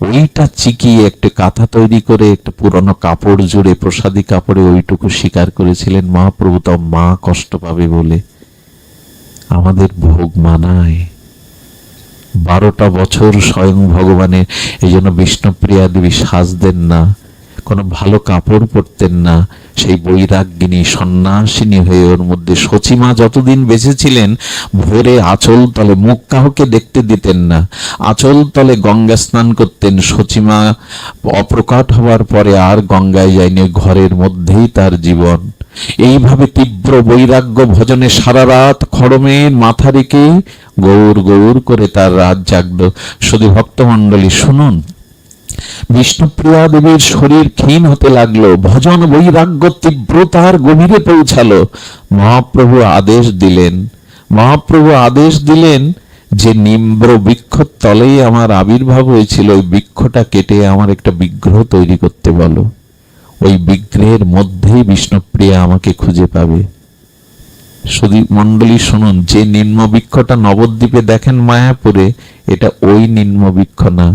ওইটা চিকিয়ে একটা কাঁথা তৈরি করে একটা পুরনো কাপড় জুড়ে প্রসাদী কাপড়ে ওইটুকু স্বীকার করেছিলেন মহাপ্রভু, তো মা কষ্ট পাবে বলে। আমাদের ভোগ মানায় 12টা বছর স্বয়ং ভগবানের। এই জন্য বিষ্ণুপ্রিয়া দেবী সাজতেন না, কোনো ভালো কাপড় পরতেন না, সেই বৈরাগ্যিনী সন্ন্যাসিনী হয়ে ওর মধ্যে। সচিমা যতদিন বেঁচে ছিলেন ভোরে আঁচল তলে, মুখ কাউকে দেখতে দিতেন না, আঁচল তলে গঙ্গা স্নান করতেন। সচিমা অপ্রকট হওয়ার পরে আর গঙ্গায় যায়নি, ঘরের মধ্যেই তার জীবন। এইভাবে তীব্র বৈরাগ্য ভজনে সারা রাত খড়মের মাথা রেখে গৌর গৌর করে তার রাত জাগলো। শুধু ভক্তমণ্ডলী শুনুন, বিষ্ণুপ্রিয়া দেবীর শরীর ক্ষীণ হতে লাগলো, ভজন বৈরাগ্য তীব্রতার গভীরে পৌঁছালো। মহাপ্রভু আদেশ দিলেন যে নিম্র বৃক্ষ তলেই আমার আবির্ভাব হয়েছিল, ওই বৃক্ষটা কেটে আমার একটা বিগ্রহ তৈরি করতে বলো। ওই বিগ্রহের মধ্যেই বিষ্ণুপ্রিয়া আমাকে খুঁজে পাবে। শুধু মন্ডলী শুনুন, যে নিম্ন বৃক্ষটা নবদ্বীপে দেখেন মায়াপুরে, এটা ওই নিম্ন বৃক্ষ না,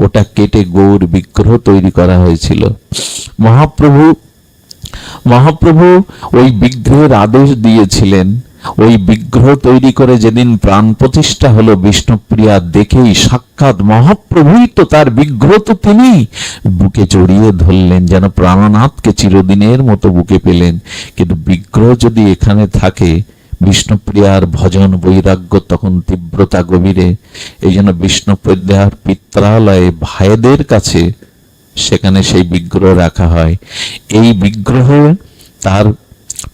ওটা কেটে গৌর বিগ্রহ তৈরি করা হয়েছিল। মহাপ্রভু ওই বিগ্রহের আদেশ দিয়েছিলেন। ওই বিগ্রহ তৈরি করে যেদিন প্রাণ প্রতিষ্ঠা হলো, বিষ্ণুপ্রিয়া দেখেই সাক্ষাৎ মহাপ্রভুই তো, তার বিগ্রহ তো তিনি। বুকে জড়িয়ে ধরলেন, যেন প্রাণনাথকে চিরদিনের মতো বুকে পেলেন। কিন্তু বিগ্রহ যদি এখানে থাকে, বিষ্ণুপ্রিয়ার ভজন বৈরাগ্য তখন তীব্রতা গভীরে। এই জন্য বিষ্ণুপ্রিয়ার পিত্রালয়ে ভাইদের কাছে সেখানে সেই বিগ্রহ রাখা হয়। এই বিগ্রহ তার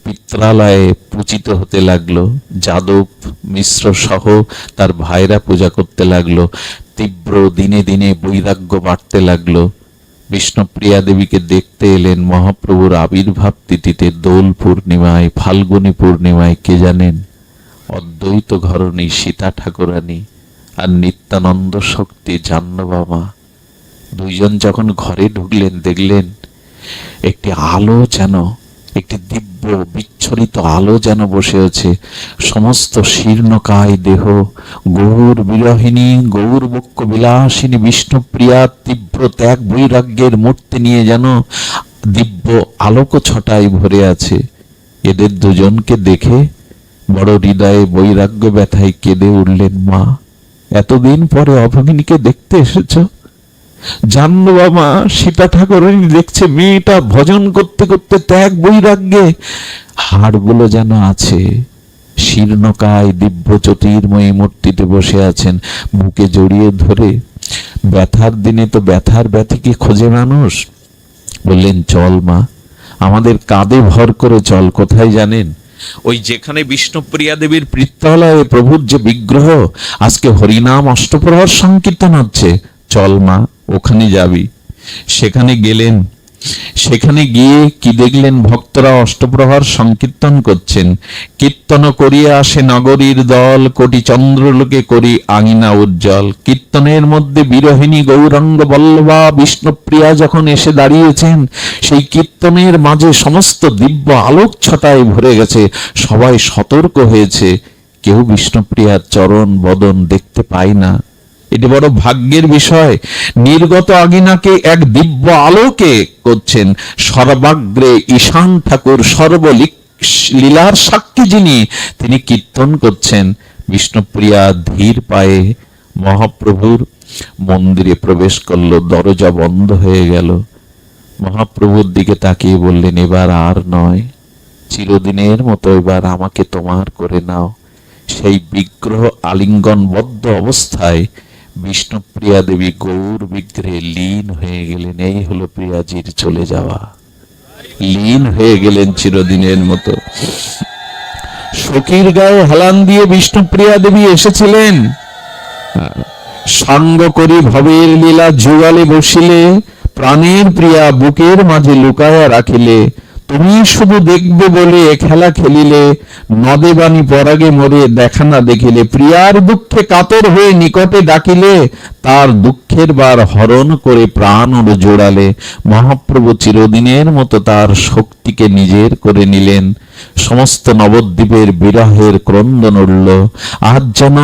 পিত্রালয়ে পূজিত হতে লাগলো। যাদব মিশ্র সহ তার ভাইরা পূজা করতে লাগলো। তীব্র দিনে দিনে বৈরাগ্য বাড়তে লাগলো। বিষ্ণুপ্রিয়া দেবীকে দেখতে এলেন মহাপ্রভুর আবির্ভাব তিথিতে, দোল পূর্ণিমায়, ফাল্গুনী পূর্ণিমায়। কে জানেন? অদ্বৈত ঘরণী সীতা ঠাকুরানী আর নিত্যানন্দ শক্তি জাহ্নবী। দুইজন যখন ঘরে ঢুকলেন, দেখলেন একটি আলো, যেন একটি দিব্য বিচ্ছরিত আলো যেন বসে আছে। সমস্ত শীর্ণকায় দেহ, গৌর বিরহিনী, গৌর বক্ষ বিলাসিনী বিষ্ণুপ্রিয়া তীব্র ত্যাগ বৈরাগ্যের মূর্তি নিয়ে যেন দিব্য আলোক ছটায় ভরে আছে। এদের দুজনকে দেখে বড় হৃদয়ে বৈরাগ্য ব্যথায় কেঁদে উঠলেন মা। এতদিন পরে অভগিনীকে দেখতে এসেছ? জাহ্নবী সীতা ঠাকুরানী দেখছে মেয়েটা ভজন করতে করতে ত্যাগ বৈরাগ্যে হাড়গুলো যেন আছে। শীর্ণকায় দিব্য জ্যোতির্ময়ী মূর্তিতে বসে আছেন, বুকে জড়িয়ে ধরে। ব্যথার দিনে তো ব্যথার ব্যথীকে খোঁজে মানুষ। বললেন, চল মা, আমাদের কাঁধে ভর করে চল। কোথায় জানেন? ওই যেখানে বিষ্ণুপ্রিয়া দেবীর পিত্রালয়ে প্রভুর যে বিগ্রহ, আজকে হরিনাম অষ্টপ্রহর সংকীর্তন হচ্ছে, চল মা, ওখানে যাবি। সেখানে গেলেন। সেখানে গিয়ে কি দেখলেন? ভক্তরা অষ্টপ্রহর সংকীর্তন করছেন। কীর্তন করিয়া আসে নগরীর দল, কোটি চন্দ্রলোকে করি আঙিনা উজ্জ্বল। কীর্তনের মধ্যে বিরহিনী গৌরাঙ্গ বল্লভা বিষ্ণুপ্রিয়া যখন এসে দাঁড়িয়েছেন, সেই কীর্তনের মাঝে সমস্ত দিব্য আলোক ছটায় ভরে গেছে। সবাই সতর্ক হয়েছে, কেউ বিষ্ণুপ্রিয়ার চরণ বদন দেখতে পায় না। এটি বড় ভাগ্যের বিষয়। নির্গত আঙিনাকে এক দিব্য আলোকে করছেন। সর্বাগ্রে ঈশান ঠাকুর, সর্বলীলার সাক্ষী যিনি, তিনি কীর্তন করছেন। বিষ্ণুপ্রিয়া ধীর পায়ে মহাপ্রভুর মন্দিরে প্রবেশ করলো। দরজা বন্ধ হয়ে গেল। মহাপ্রভুর দিকে তাকিয়ে বললেন, এবার আর নয়, চিরদিনের মতো এবার আমাকে তোমার করে নাও। সেই বিগ্রহ আলিঙ্গনবদ্ধ অবস্থায় বিষ্ণুপ্রিয়া দেবী গৌর বিগ্রহে লীন হয়ে গেলেন। এই হলো প্রিয়াজির চলে যাওয়া। লীন হয়ে গেলেন চিরদিনের মতো। সখীর গায়ে হেলান দিয়ে বিষ্ণুপ্রিয়া দেবী এসেছিলেন। সঙ্গ করি ভবের লীলা যুগালে বসিলে, প্রাণের প্রিয়া বুকের মাঝে লুকায়া রাখিলে, তুমি শুধু দেখবে বলে এ খেলা খেলিলে, নদে বাণী পরাগে মরে দেখা না দেখিলে, প্রিয়ার দুঃখে কাতর হয়ে নিকটে ডাকিলে, তার দুঃখের বার হরণ করে প্রাণ ওর জোড়ালে। মহাপ্রভু চিরদিনের মতো তার শক্তিকে নিজের করে নিলেন। সমস্ত নবদ্বীপের বিরহের ক্রন্দন উঠল। আজ যেন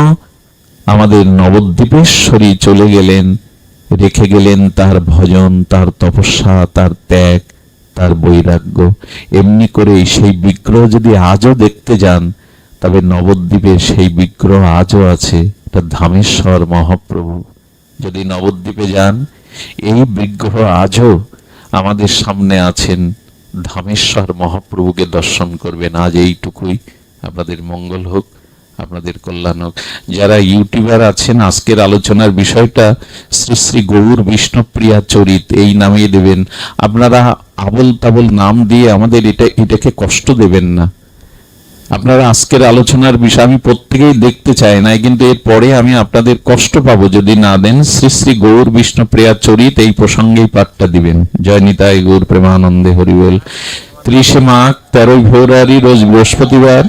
আমাদের নবদ্বীপেশ্বরী চলে গেলেন, রেখে গেলেন তার ভজন, তার তপস্যা, তার ত্যাগ, তার বৈরাগ্য। এমনি করে সেই বিগ্রহ যদি আজও দেখতে যান, তবে নবদ্বীপের সেই বিগ্রহ আজও আছে। এটা ধামেশ্বর মহাপ্রভু। যদি নবদ্বীপে যান, এই বিগ্রহ আজও আমাদের সামনে আছেন। ধামেশ্বর মহাপ্রভুকে দর্শন করবেন। আজ এইটুকুই। আপনাদের মঙ্গল হোক, আপনাদের কল্যাণ হোক। যারা ইউটিউবার আছেন, আজকের আলোচনার বিষয়টা শ্রী শ্রী গৌর বিষ্ণুপ্রিয়া চরিত এই নামিয়ে দেবেন। আপনারা আবল তাবল নাম দিয়ে আমাদের এটাকে কষ্ট দেবেন না। আপনারা আজকের আলোচনার বিষয় আমি প্রত্যেকেই দেখতে চাই না, কিন্তু এরপরে আমি আপনাদের কষ্ট পাবো যদি না দেন। শ্রী শ্রী গৌর বিষ্ণুপ্রিয়া চরিত এই প্রসঙ্গেই পাঠটা দিবেন। জয় নিতাই গৌর প্রেমানন্দে হরিবল। 30 মাঘ 13 ফেব্রুয়ারি রোজ বৃহস্পতিবার